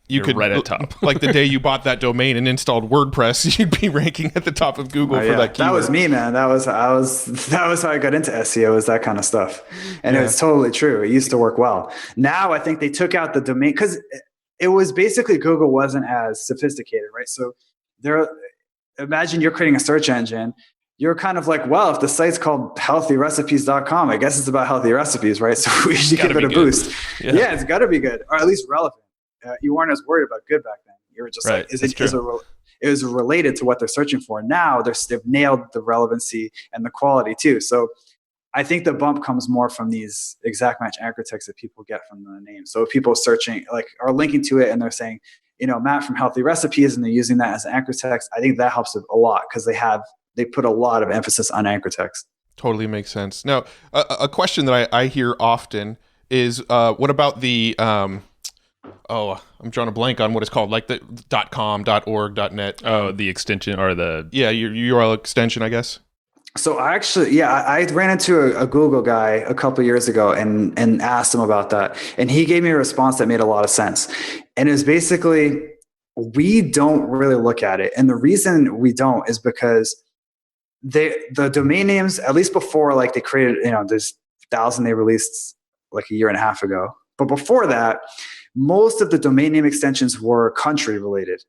you could right at top. Like the day you bought that domain and installed WordPress, you'd be ranking at the top of Google for that keyword. That was me, man. That was how I got into SEO, is that kind of stuff. And it was totally true. It used to work well. Now I think they took out the domain because it was basically Google wasn't as sophisticated, right? So imagine you're creating a search engine. You're kind of like, well, if the site's called healthyrecipes.com, I guess it's about healthy recipes, right? So we should give it a boost. Yeah, it's got to be good, or at least relevant. You weren't as worried about good back then. You were just like, it was related to what they're searching for. Now they've nailed the relevancy and the quality too. So I think the bump comes more from these exact match anchor texts that people get from the name. So if people searching are linking to it and they're saying, Matt from Healthy Recipes, and they're using that as an anchor text, I think that helps a lot because they put a lot of emphasis on anchor text. Totally makes sense. Now, a question that I hear often is, what about the I'm drawing a blank on what it's called, like the .com, .org, .net. Oh, the extension or the... Yeah, your URL extension, I guess. So I ran into a Google guy a couple of years ago and asked him about that. And he gave me a response that made a lot of sense. And it was basically, we don't really look at it. And the reason we don't is because the domain names, at least before, like they created, there's 1,000 they released like a year and a half ago. But before that, most of the domain name extensions were country related,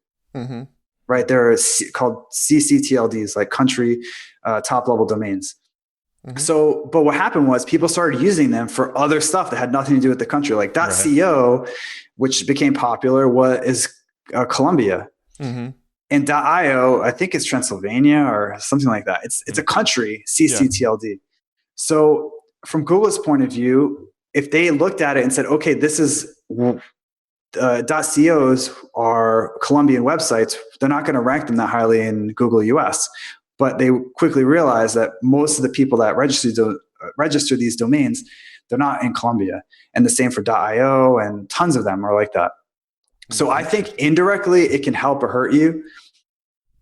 right? They're called CCTLDs, like country top level domains. So, but what happened was people started using them for other stuff that had nothing to do with the country, like .co, which became popular, is Colombia. And .io, I think it's Transylvania or something like that. It's a country CCTLD. Yeah. So from Google's point of view, if they looked at it and said, okay, this is .cos are Colombian websites, they're not going to rank them that highly in Google US. But they quickly realized that most of the people that register these domains, they're not in Colombia. And the same for .io, and tons of them are like that. So I think indirectly it can help or hurt you,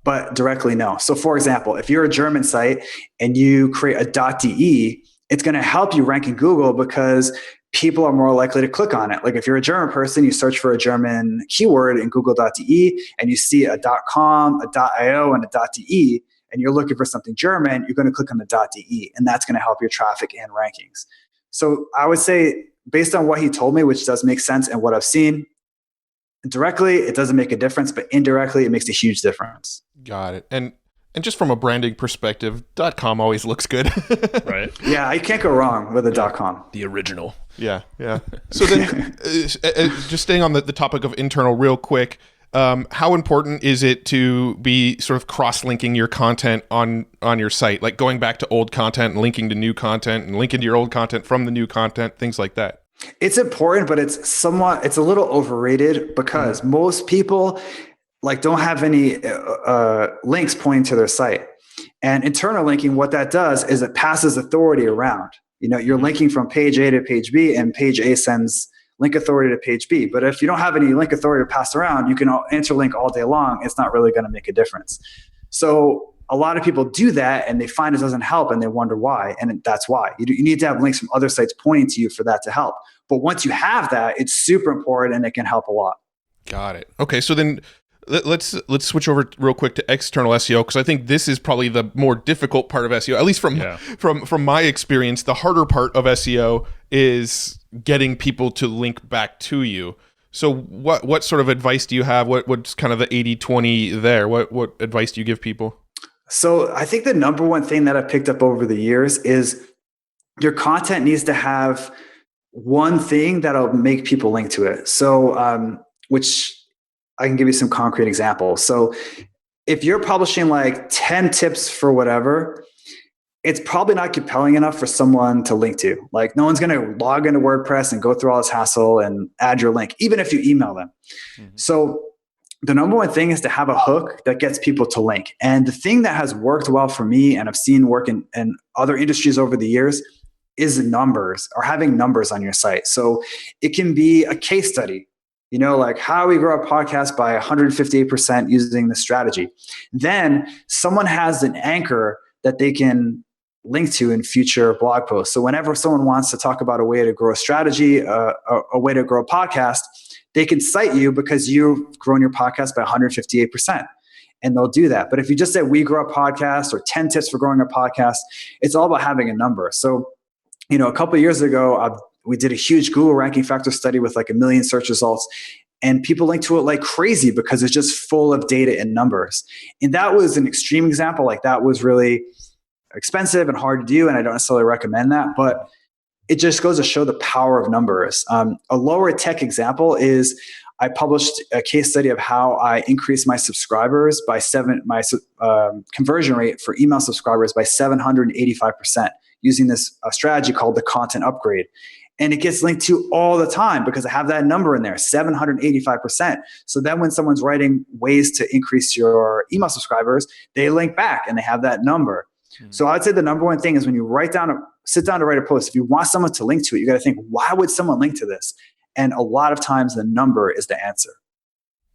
but directly no. So for example, if you're a German site and you create a .de, it's going to help you rank in Google because people are more likely to click on it. Like if you're a German person, you search for a German keyword in google.de and you see a .com, a .io, and a .de, and you're looking for something German, you're going to click on the .de, and that's going to help your traffic and rankings. So I would say, based on what he told me, which does make sense and what I've seen, directly, it doesn't make a difference, but indirectly, it makes a huge difference. Got it. And And just from a branding perspective, .com always looks good. Right. Yeah, you can't go wrong with a .com. The original. Yeah. So then, just staying on the topic of internal real quick, how important is it to be sort of cross-linking your content on your site, like going back to old content and linking to new content and linking to your old content from the new content, things like that? It's important, but it's a little overrated because most people don't have any links pointing to their site. And internal linking, what that does is it passes authority around. You're linking from page A to page B, and page A sends link authority to page B. But if you don't have any link authority to pass around, you can interlink all day long. It's not really going to make a difference. So a lot of people do that and they find it doesn't help and they wonder why. And that's why. You need to have links from other sites pointing to you for that to help. But once you have that, it's super important and it can help a lot. Got it. Okay, so then let's switch over real quick to external SEO, because I think this is probably the more difficult part of SEO, at least from my experience. The harder part of SEO is getting people to link back to you. So what sort of advice do you have? What's kind of the 80-20 there? What advice do you give people? So I think the number one thing that I've picked up over the years is your content needs to have one thing that'll make people link to it. So which I can give you some concrete examples. So if you're publishing 10 tips for whatever, it's probably not compelling enough for someone to link to. No one's going to log into WordPress and go through all this hassle and add your link, even if you email them. Mm-hmm. So the number one thing is to have a hook that gets people to link. And the thing that has worked well for me, and I've seen work in other industries over the years, is numbers, or having numbers on your site. So it can be a case study. How we grow a podcast by 158% using this strategy. Then someone has an anchor that they can link to in future blog posts. So whenever someone wants to talk about a way to grow a strategy, a way to grow a podcast, they can cite you because you've grown your podcast by 158%. And they'll do that. But if you just say we grow a podcast or 10 tips for growing a podcast, it's all about having a number. So, a couple of years ago, we did a huge Google ranking factor study with 1 million search results, and people link to it like crazy because it's just full of data and numbers. And that was an extreme example. That was really expensive and hard to do, and I don't necessarily recommend that, but it just goes to show the power of numbers. A lower tech example is I published a case study of how I increased my subscribers by conversion rate for email subscribers by 785% using this strategy called the content upgrade. And it gets linked to all the time because I have that number in there, 785%. So then when someone's writing ways to increase your email subscribers, they link back and they have that number. Mm-hmm. So I'd say the number one thing is when you sit down to write a post, if you want someone to link to it, you got to think, why would someone link to this? And a lot of times the number is the answer.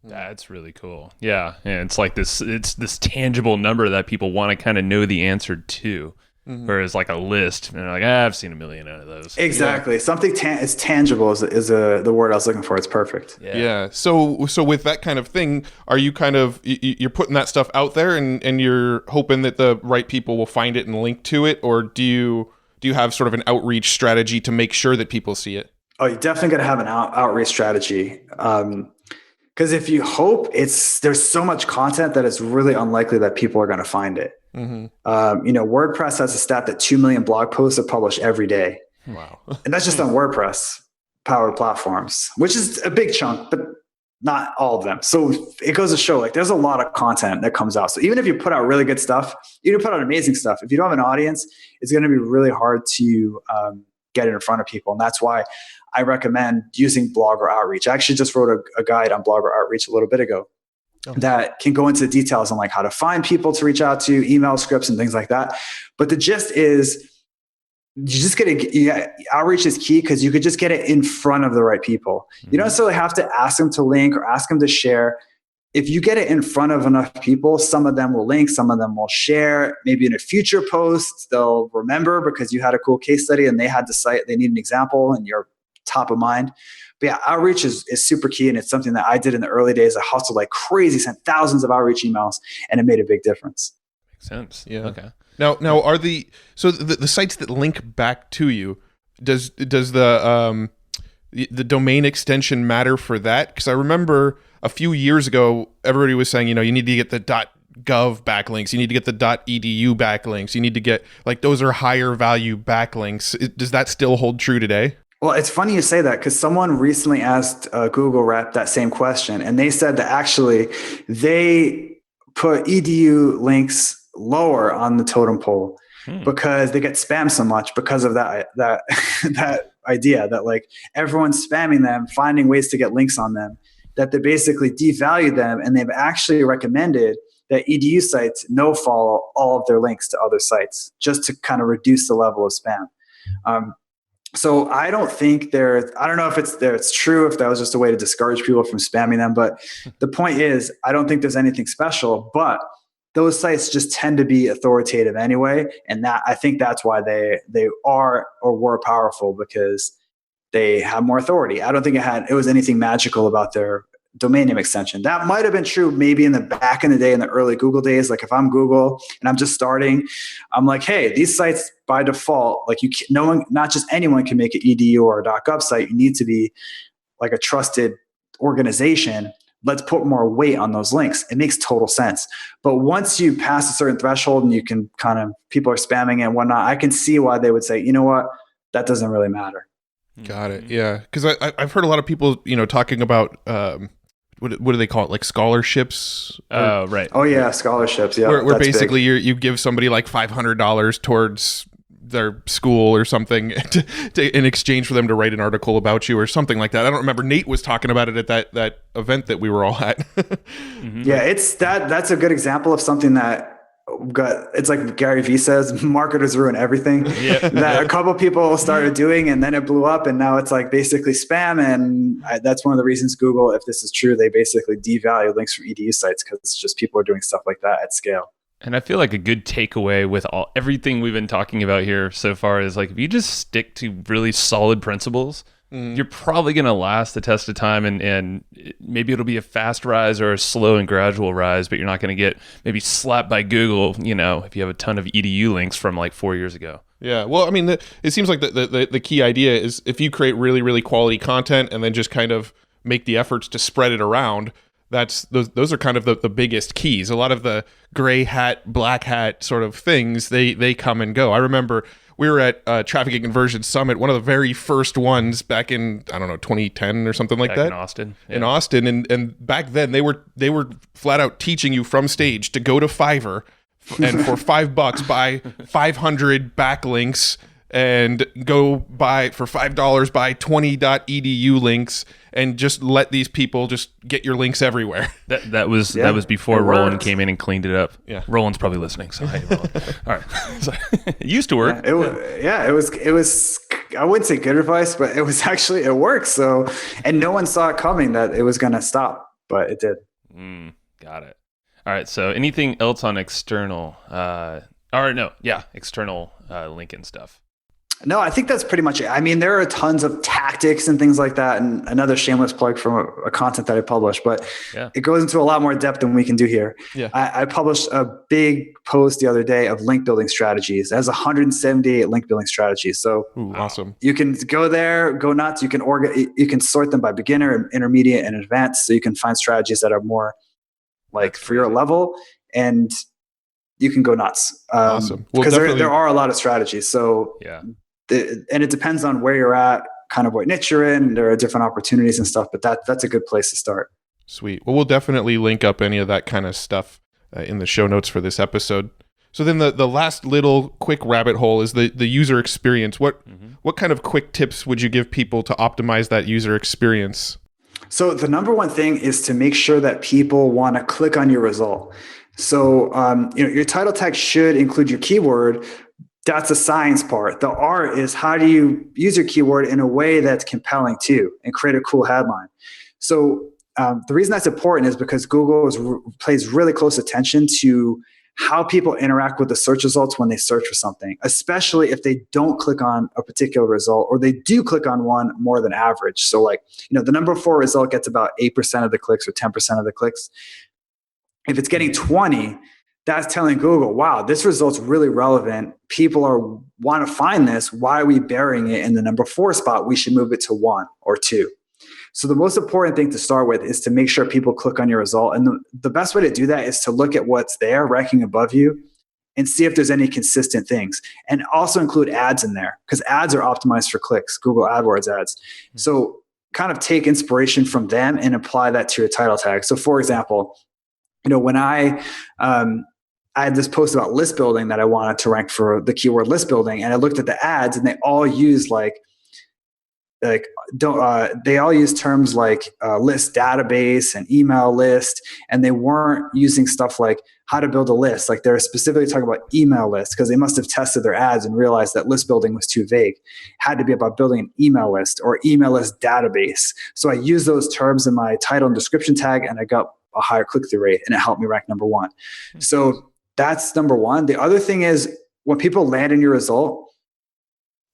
That's really cool. Yeah. And it's this tangible number that people want to kind of know the answer to. Mm-hmm. Whereas a list, and they're I've seen a million out of those. Exactly. Yeah. Something is tangible is the word I was looking for. It's perfect. Yeah. So with that kind of thing, are you kind of, you're putting that stuff out there and you're hoping that the right people will find it and link to it? Or do you have sort of an outreach strategy to make sure that people see it? Oh, you definitely got to have an outreach strategy. Because if you hope, there's so much content that it's really unlikely that people are going to find it. Mm-hmm. WordPress has a stat that 2 million blog posts are published every day. Wow. And that's just on WordPress powered platforms, which is a big chunk, but not all of them. So it goes to show there's a lot of content that comes out. So even if you put out really good stuff, you can put out amazing stuff. If you don't have an audience, it's going to be really hard to get it in front of people. And that's why I recommend using blogger outreach. I actually just wrote a guide on blogger outreach a little bit ago. That can go into the details on how to find people to reach out to, email scripts and things like that. But the gist is you just outreach is key because you could just get it in front of the right people. Mm-hmm. You don't necessarily have to ask them to link or ask them to share. If you get it in front of enough people, some of them will link, some of them will share. Maybe in a future post, they'll remember because you had a cool case study and they had to cite, they need an example and you're top of mind. But yeah, outreach is super key. And it's something that I did in the early days. I hustled like crazy, sent thousands of outreach emails, and it made a big difference. Makes sense. Yeah. Okay. Now are the sites that link back to you, does the domain extension matter for that? Because I remember a few years ago, everybody was saying, you need to get the .gov backlinks. You need to get the .edu backlinks. You need to get, like, those are higher value backlinks. Does that still hold true today? Well, it's funny you say that because someone recently asked a Google rep that same question, and they said that actually they put edu links lower on the totem pole because they get spammed so much because of that that idea that like everyone's spamming them, finding ways to get links on them, that they basically devalue them, and they've actually recommended that edu sites no follow all of their links to other sites just to kind of reduce the level of spam. So I don't think I don't know if it's true, if that was just a way to discourage people from spamming them. But the point is, I don't think there's anything special, but those sites just tend to be authoritative anyway. And that, I think that's why they are or were powerful, because they have more authority. I don't think it was anything magical about their domain name extension. That might have been true maybe back in the day, in the early Google days. Like if I'm Google and I'm just starting, I'm like, hey, these sites by default, like not just anyone can make an edu or a .gov site. You need to be like a trusted organization. Let's put more weight on those links. It makes total sense. But once you pass a certain threshold and you can people are spamming it and whatnot, I can see why they would say, you know what, that doesn't really matter. Got it. Yeah. Because I've heard a lot of people, talking about, what do they call it? Like scholarships? Oh, right. Oh yeah, scholarships. Yeah. Where basically you give somebody like $500 towards their school or something in exchange for them to write an article about you or something like that. I don't remember. Nate was talking about it at that event that we were all at. Yeah, that's a good example of something that it's like Gary Vee says, marketers ruin everything. Yeah. That a couple people started doing, and then it blew up, and now it's like basically spam. And that's one of the reasons Google, if this is true, they basically devalue links from edu sites, because it's just people are doing stuff like that at scale. And I feel like a good takeaway with everything we've been talking about here so far is like, if you just stick to really solid principles, you're probably going to last the test of time, and maybe it'll be a fast rise or a slow and gradual rise, but you're not going to get maybe slapped by Google, if you have a ton of edu links from like 4 years ago. Yeah. Well, I mean, it seems like the key idea is if you create really, really quality content and then just kind of make the efforts to spread it around, those are kind of the biggest keys. A lot of the gray hat, black hat sort of things, they come and go. I remember we were at Traffic and Conversion Summit, one of the very first ones back in, I don't know, 2010 or something like that. In Austin. Yeah. In Austin. And back then they were flat out teaching you from stage to go to Fiverr and for $5 buy 500 backlinks and go buy for $5 buy 20 .edu links and just let these people just get your links everywhere. That was before Roland came in and cleaned it up. Yeah. Roland's probably listening. So hey, Roland. All right. So, it used to work. Yeah, it was I wouldn't say good advice, but it was actually, it worked. So, and no one saw it coming that it was going to stop, but it did. Got it. All right. So anything else on external external LinkedIn stuff? No, I think that's pretty much it. I mean, there are tons of tactics and things like that, and another shameless plug from a content that I publish, but it goes into a lot more depth than we can do here. Yeah. I published a big post the other day of link building strategies. It has 178 link building strategies. So awesome. You can go there, go nuts. You can sort them by beginner, intermediate, and advanced. So you can find strategies that are more like for your level, and you can go nuts. Awesome. Because there are a lot of strategies. So and it depends on where you're at, kind of what niche you're in. There are different opportunities and stuff, but that's a good place to start. Sweet. Well, we'll definitely link up any of that kind of stuff in the show notes for this episode. So then the last little quick rabbit hole is the user experience. What kind of quick tips would you give people to optimize that user experience? So the number one thing is to make sure that people want to click on your result. So your title tag should include your keyword. That's the science part. The art is how do you use your keyword in a way that's compelling too and create a cool headline. So the reason that's important is because Google pays really close attention to how people interact with the search results when they search for something, especially if they don't click on a particular result or they do click on one more than average. So like, the number 4 result gets about 8% of the clicks or 10% of the clicks. If it's getting 20, that's telling Google, wow, this result's really relevant. People want to find this. Why are we burying it in the number 4 spot? We should move it to 1 or 2. So the most important thing to start with is to make sure people click on your result. And the best way to do that is to look at what's there ranking above you and see if there's any consistent things, and also include ads in there, because ads are optimized for clicks, Google AdWords ads. So kind of take inspiration from them and apply that to your title tag. So for example, when I had this post about list building that I wanted to rank for the keyword list building, and I looked at the ads and they all use they all use terms like list database and email list, and they weren't using stuff like how to build a list. Like they're specifically talking about email lists, because they must have tested their ads and realized that list building was too vague. It had to be about building an email list or email list database. So I used those terms in my title and description tag, and I got a higher click-through rate, and it helped me rank number one. So that's number one. The other thing is, when people land in your result,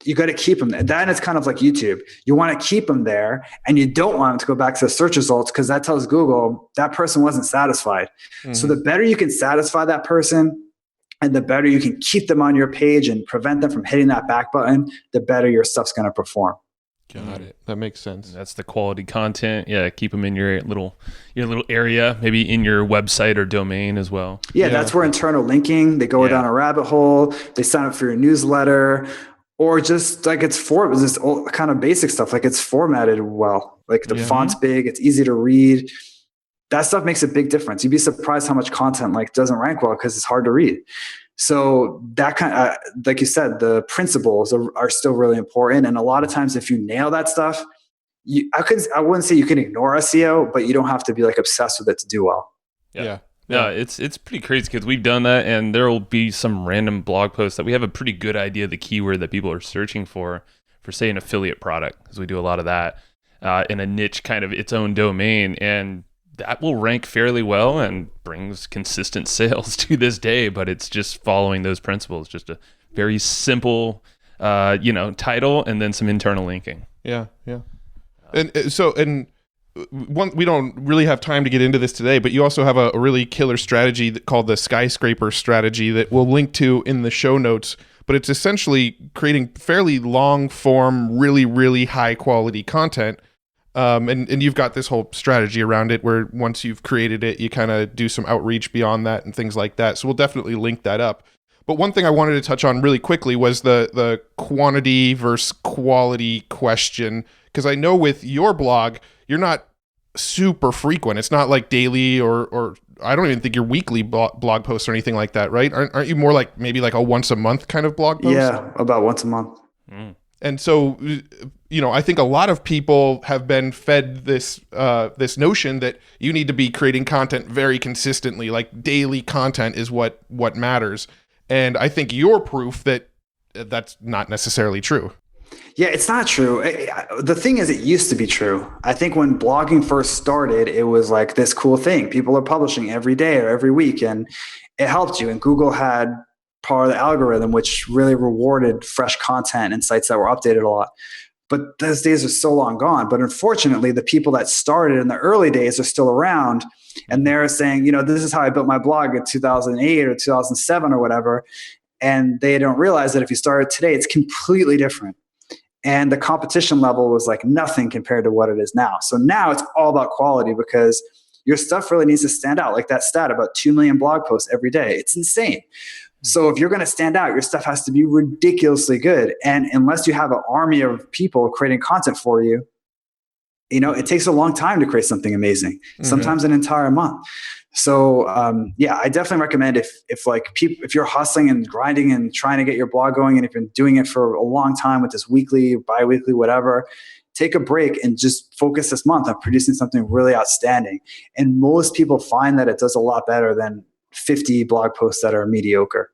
you got to keep them there. Then it's kind of like YouTube. You want to keep them there, and you don't want them to go back to the search results, because that tells Google that person wasn't satisfied. Mm-hmm. So the better you can satisfy that person, and the better you can keep them on your page and prevent them from hitting that back button, the better your stuff's going to perform. Got it. That makes sense. That's the quality content. Yeah, keep them in your little area, maybe in your website or domain as well. Yeah, that's where internal linking, they go down a rabbit hole, they sign up for your newsletter, or just like it's this kind of basic stuff, like it's formatted well, like the font's big, it's easy to read. That stuff makes a big difference. You'd be surprised how much content doesn't rank well because it's hard to read. So that kind of, like you said, the principles are still really important. And a lot of times, if you nail that stuff, I wouldn't say you can ignore SEO, but you don't have to be obsessed with it to do well. Yeah. Yeah, it's pretty crazy, because we've done that, and there will be some random blog posts that we have a pretty good idea of the keyword that people are searching for say, an affiliate product, because we do a lot of that in a niche kind of its own domain, and that will rank fairly well and brings consistent sales to this day. But it's just following those principles, just a very simple, title and then some internal linking. Yeah, yeah. We don't really have time to get into this today, but you also have a really killer strategy called the skyscraper strategy that we'll link to in the show notes. But it's essentially creating fairly long form, really, really high quality content. And you've got this whole strategy around it where once you've created it, you kind of do some outreach beyond that and things like that. So we'll definitely link that up. But one thing I wanted to touch on really quickly was the quantity versus quality question. Because I know with your blog, you're not super frequent. It's not like daily or I don't even think you're weekly blog posts or anything like that, right? Aren't you more like maybe like a once a month kind of blog post? Yeah, about once a month. Mm. And so, I think a lot of people have been fed this notion that you need to be creating content very consistently, like daily content is what matters. And I think you're proof that that's not necessarily true. Yeah, it's not true. The thing is, it used to be true. I think when blogging first started, it was like this cool thing. People are publishing every day or every week, and it helped you. And Google had part of the algorithm, which really rewarded fresh content and sites that were updated a lot. But those days are so long gone. But unfortunately, the people that started in the early days are still around. And they're saying, this is how I built my blog in 2008 or 2007 or whatever. And they don't realize that if you started today, it's completely different. And the competition level was like nothing compared to what it is now. So now it's all about quality, because your stuff really needs to stand out. Like that stat about 2 million blog posts every day. It's insane. So if you're going to stand out, your stuff has to be ridiculously good. And unless you have an army of people creating content for you, it takes a long time to create something amazing, sometimes an entire month. So I definitely recommend if you're hustling and grinding and trying to get your blog going, and if you've been doing it for a long time with this weekly, bi-weekly, whatever, take a break and just focus this month on producing something really outstanding. And most people find that it does a lot better than 50 blog posts that are mediocre.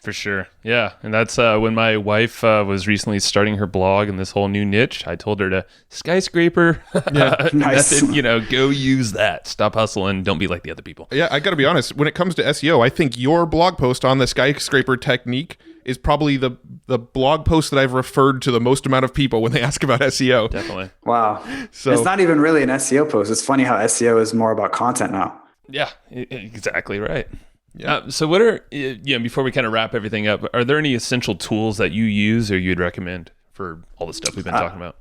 For sure. Yeah. And that's when my wife was recently starting her blog in this whole new niche. I told her to skyscraper. Yeah. Nice. method, go use that. Stop hustling. Don't be like the other people. Yeah, I got to be honest. When it comes to SEO, I think your blog post on the skyscraper technique is probably the blog post that I've referred to the most amount of people when they ask about SEO. Definitely. Wow. So it's not even really an SEO post. It's funny how SEO is more about content now. Yeah, exactly right. Yeah. So what are, before we kind of wrap everything up, are there any essential tools that you use or you'd recommend for all the stuff we've been talking about?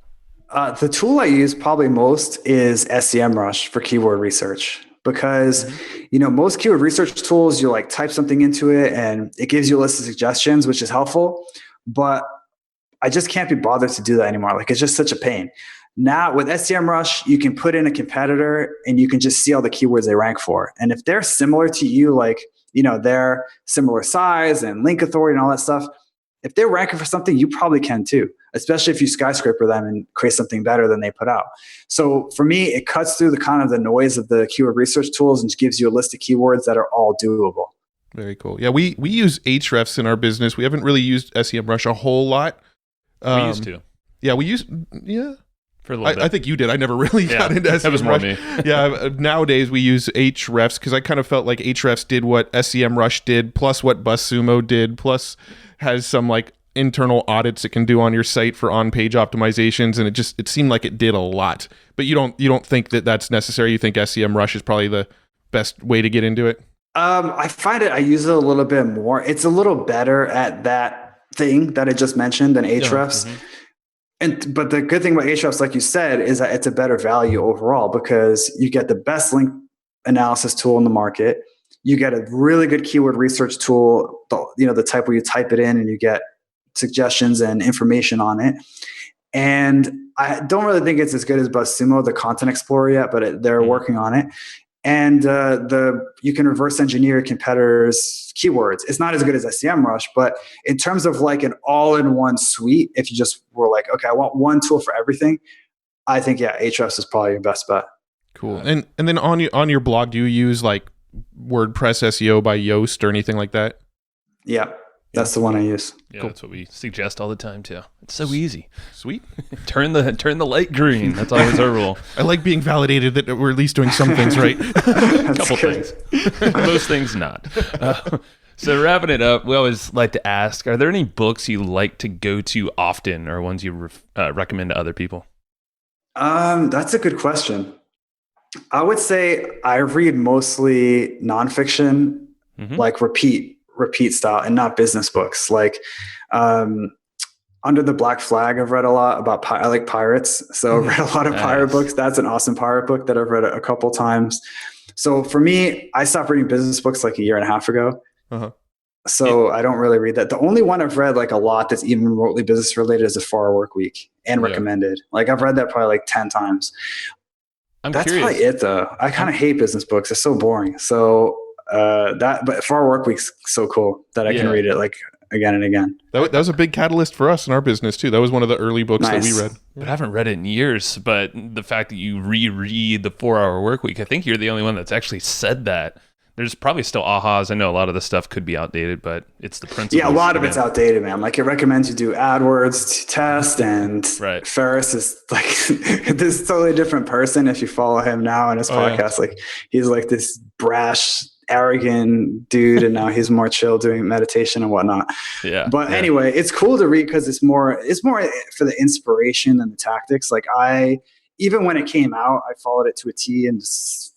The tool I use probably most is SEMrush for keyword research because, most keyword research tools, you like type something into it and it gives you a list of suggestions, which is helpful, but I just can't be bothered to do that anymore. Like it's just such a pain. Now with SEMrush, you can put in a competitor and you can just see all the keywords they rank for. And if they're similar to you, like, they're similar size and link authority and all that stuff, if they're ranking for something, you probably can too, especially if you skyscraper them and create something better than they put out. So for me, it cuts through the kind of the noise of the keyword research tools and gives you a list of keywords that are all doable. Very cool. Yeah, we use Ahrefs in our business. We haven't really used SEMrush a whole lot. We used to. Yeah, For a little bit. I think you did. I never really got into SEMrush. That was more me. Yeah, nowadays we use Ahrefs because I kind of felt like Ahrefs did what SEMrush did, plus what BuzzSumo did, plus has some like internal audits it can do on your site for on-page optimizations, and it seemed like it did a lot. But you don't think that that's necessary? You think SEMrush is probably the best way to get into it? I find I use it a little bit more. It's a little better at that thing that I just mentioned than Ahrefs. But the good thing about Ahrefs, like you said, is that it's a better value overall because you get the best link analysis tool in the market. You get a really good keyword research tool, the type where you type it in and you get suggestions and information on it. And I don't really think it's as good as BuzzSumo, the Content Explorer yet, but they're working on it. And you can reverse engineer competitors' keywords. It's not as good as SEMrush, but in terms of like an all-in-one suite, if you just were like, okay, I want one tool for everything, I think Ahrefs is probably your best bet. Cool. And then on your blog, do you use like WordPress SEO by Yoast or anything like that? Yeah, that's the one I use. Yeah, cool. That's what we suggest all the time too. It's so easy. Sweet. Turn the light green. That's always our rule. I like being validated that we're at least doing some things right. A couple things. Most things not. So wrapping it up, we always like to ask, are there any books you like to go to often or ones you recommend to other people? That's a good question. I would say I read mostly nonfiction, like repeat style, and not business books. Like Under the Black Flag, I've read a lot about. I like pirates, so I've read a lot of pirate books. That's an awesome pirate book that I've read a couple times. So for me, I stopped reading business books like a year and a half ago. So I don't really read that. The only one I've read like a lot that's even remotely business related is The 4 Hour Work Week and recommended. Like I've read that probably like 10 times. That's curious. Probably it though. I kind of hate business books. They're so boring. So but 4 Hour Work Week's so cool that I can read it like again and again. That was a big catalyst for us in our business too. That was one of the early books that we read. But I haven't read it in years. But the fact that you reread The 4 Hour Work Week, I think you're the only one that's actually said that. There's probably still ahas. I know a lot of the stuff could be outdated, but it's the principle. Yeah, a lot of it's outdated, man. Like it recommends you do AdWords test, and Ferris is like this totally different person if you follow him now in his podcast. Like he's like this brash, arrogant dude, and now he's more chill doing meditation and whatnot. But anyway, it's cool to read because it's more for the inspiration than the tactics. Like even when it came out, I followed it to a T and just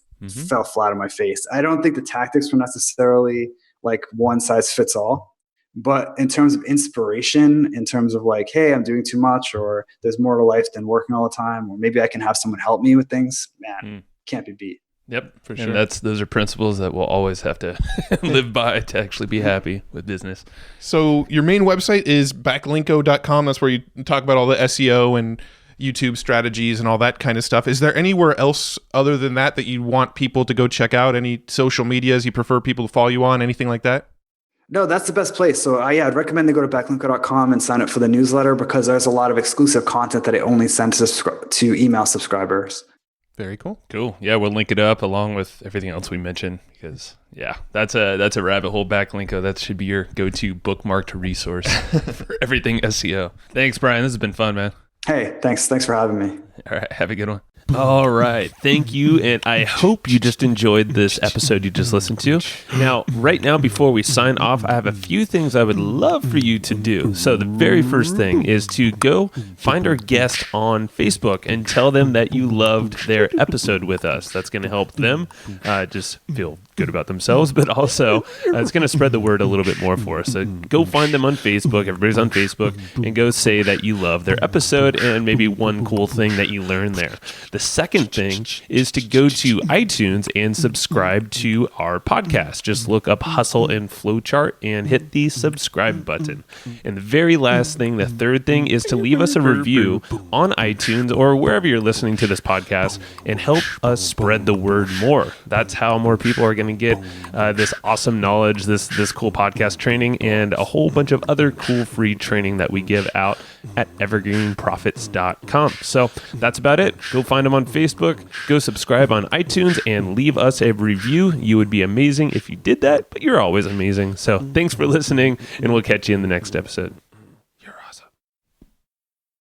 fell flat on my face. I don't think the tactics were necessarily like one size fits all, but in terms of inspiration, in terms of like, hey, I'm doing too much, or there's more to life than working all the time, or maybe I can have someone help me with things, man, can't be beat. Yep, for sure. And those are principles that we'll always have to live by to actually be happy with business. So your main website is backlinko.com. That's where you talk about all the SEO and YouTube strategies and all that kind of stuff. Is there anywhere else other than that you want people to go check out? Any social medias you prefer people to follow you on? Anything like that? No, that's the best place. So I'd recommend they go to backlinko.com and sign up for the newsletter because there's a lot of exclusive content that I only send to email subscribers. Very cool. Cool. Yeah, we'll link it up along with everything else we mentioned because that's a rabbit hole. Backlinko. That should be your go-to bookmarked resource for everything SEO. Thanks, Brian. This has been fun, man. Hey, thanks for having me. All right, have a good one. All right. Thank you. And I hope you just enjoyed this episode you just listened to. Now, right now, before we sign off, I have a few things I would love for you to do. So the very first thing is to go find our guest on Facebook and tell them that you loved their episode with us. That's going to help them just feel good about themselves, but also it's going to spread the word a little bit more for us. So go find them on Facebook. Everybody's on Facebook, and go say that you love their episode and maybe one cool thing that you learned there. The second thing is to go to iTunes and subscribe to our podcast. Just look up Hustle and Flowchart and hit the subscribe button. And the very last thing, the third thing, is to leave us a review on iTunes or wherever you're listening to this podcast and help us spread the word more. That's how more people are going to get this awesome knowledge, this cool podcast training, and a whole bunch of other cool free training that we give out at evergreenprofits.com. So that's about it. Go find them on Facebook, go subscribe on iTunes, and leave us a review. You would be amazing if you did that, but you're always amazing. So thanks for listening, and we'll catch you in the next episode.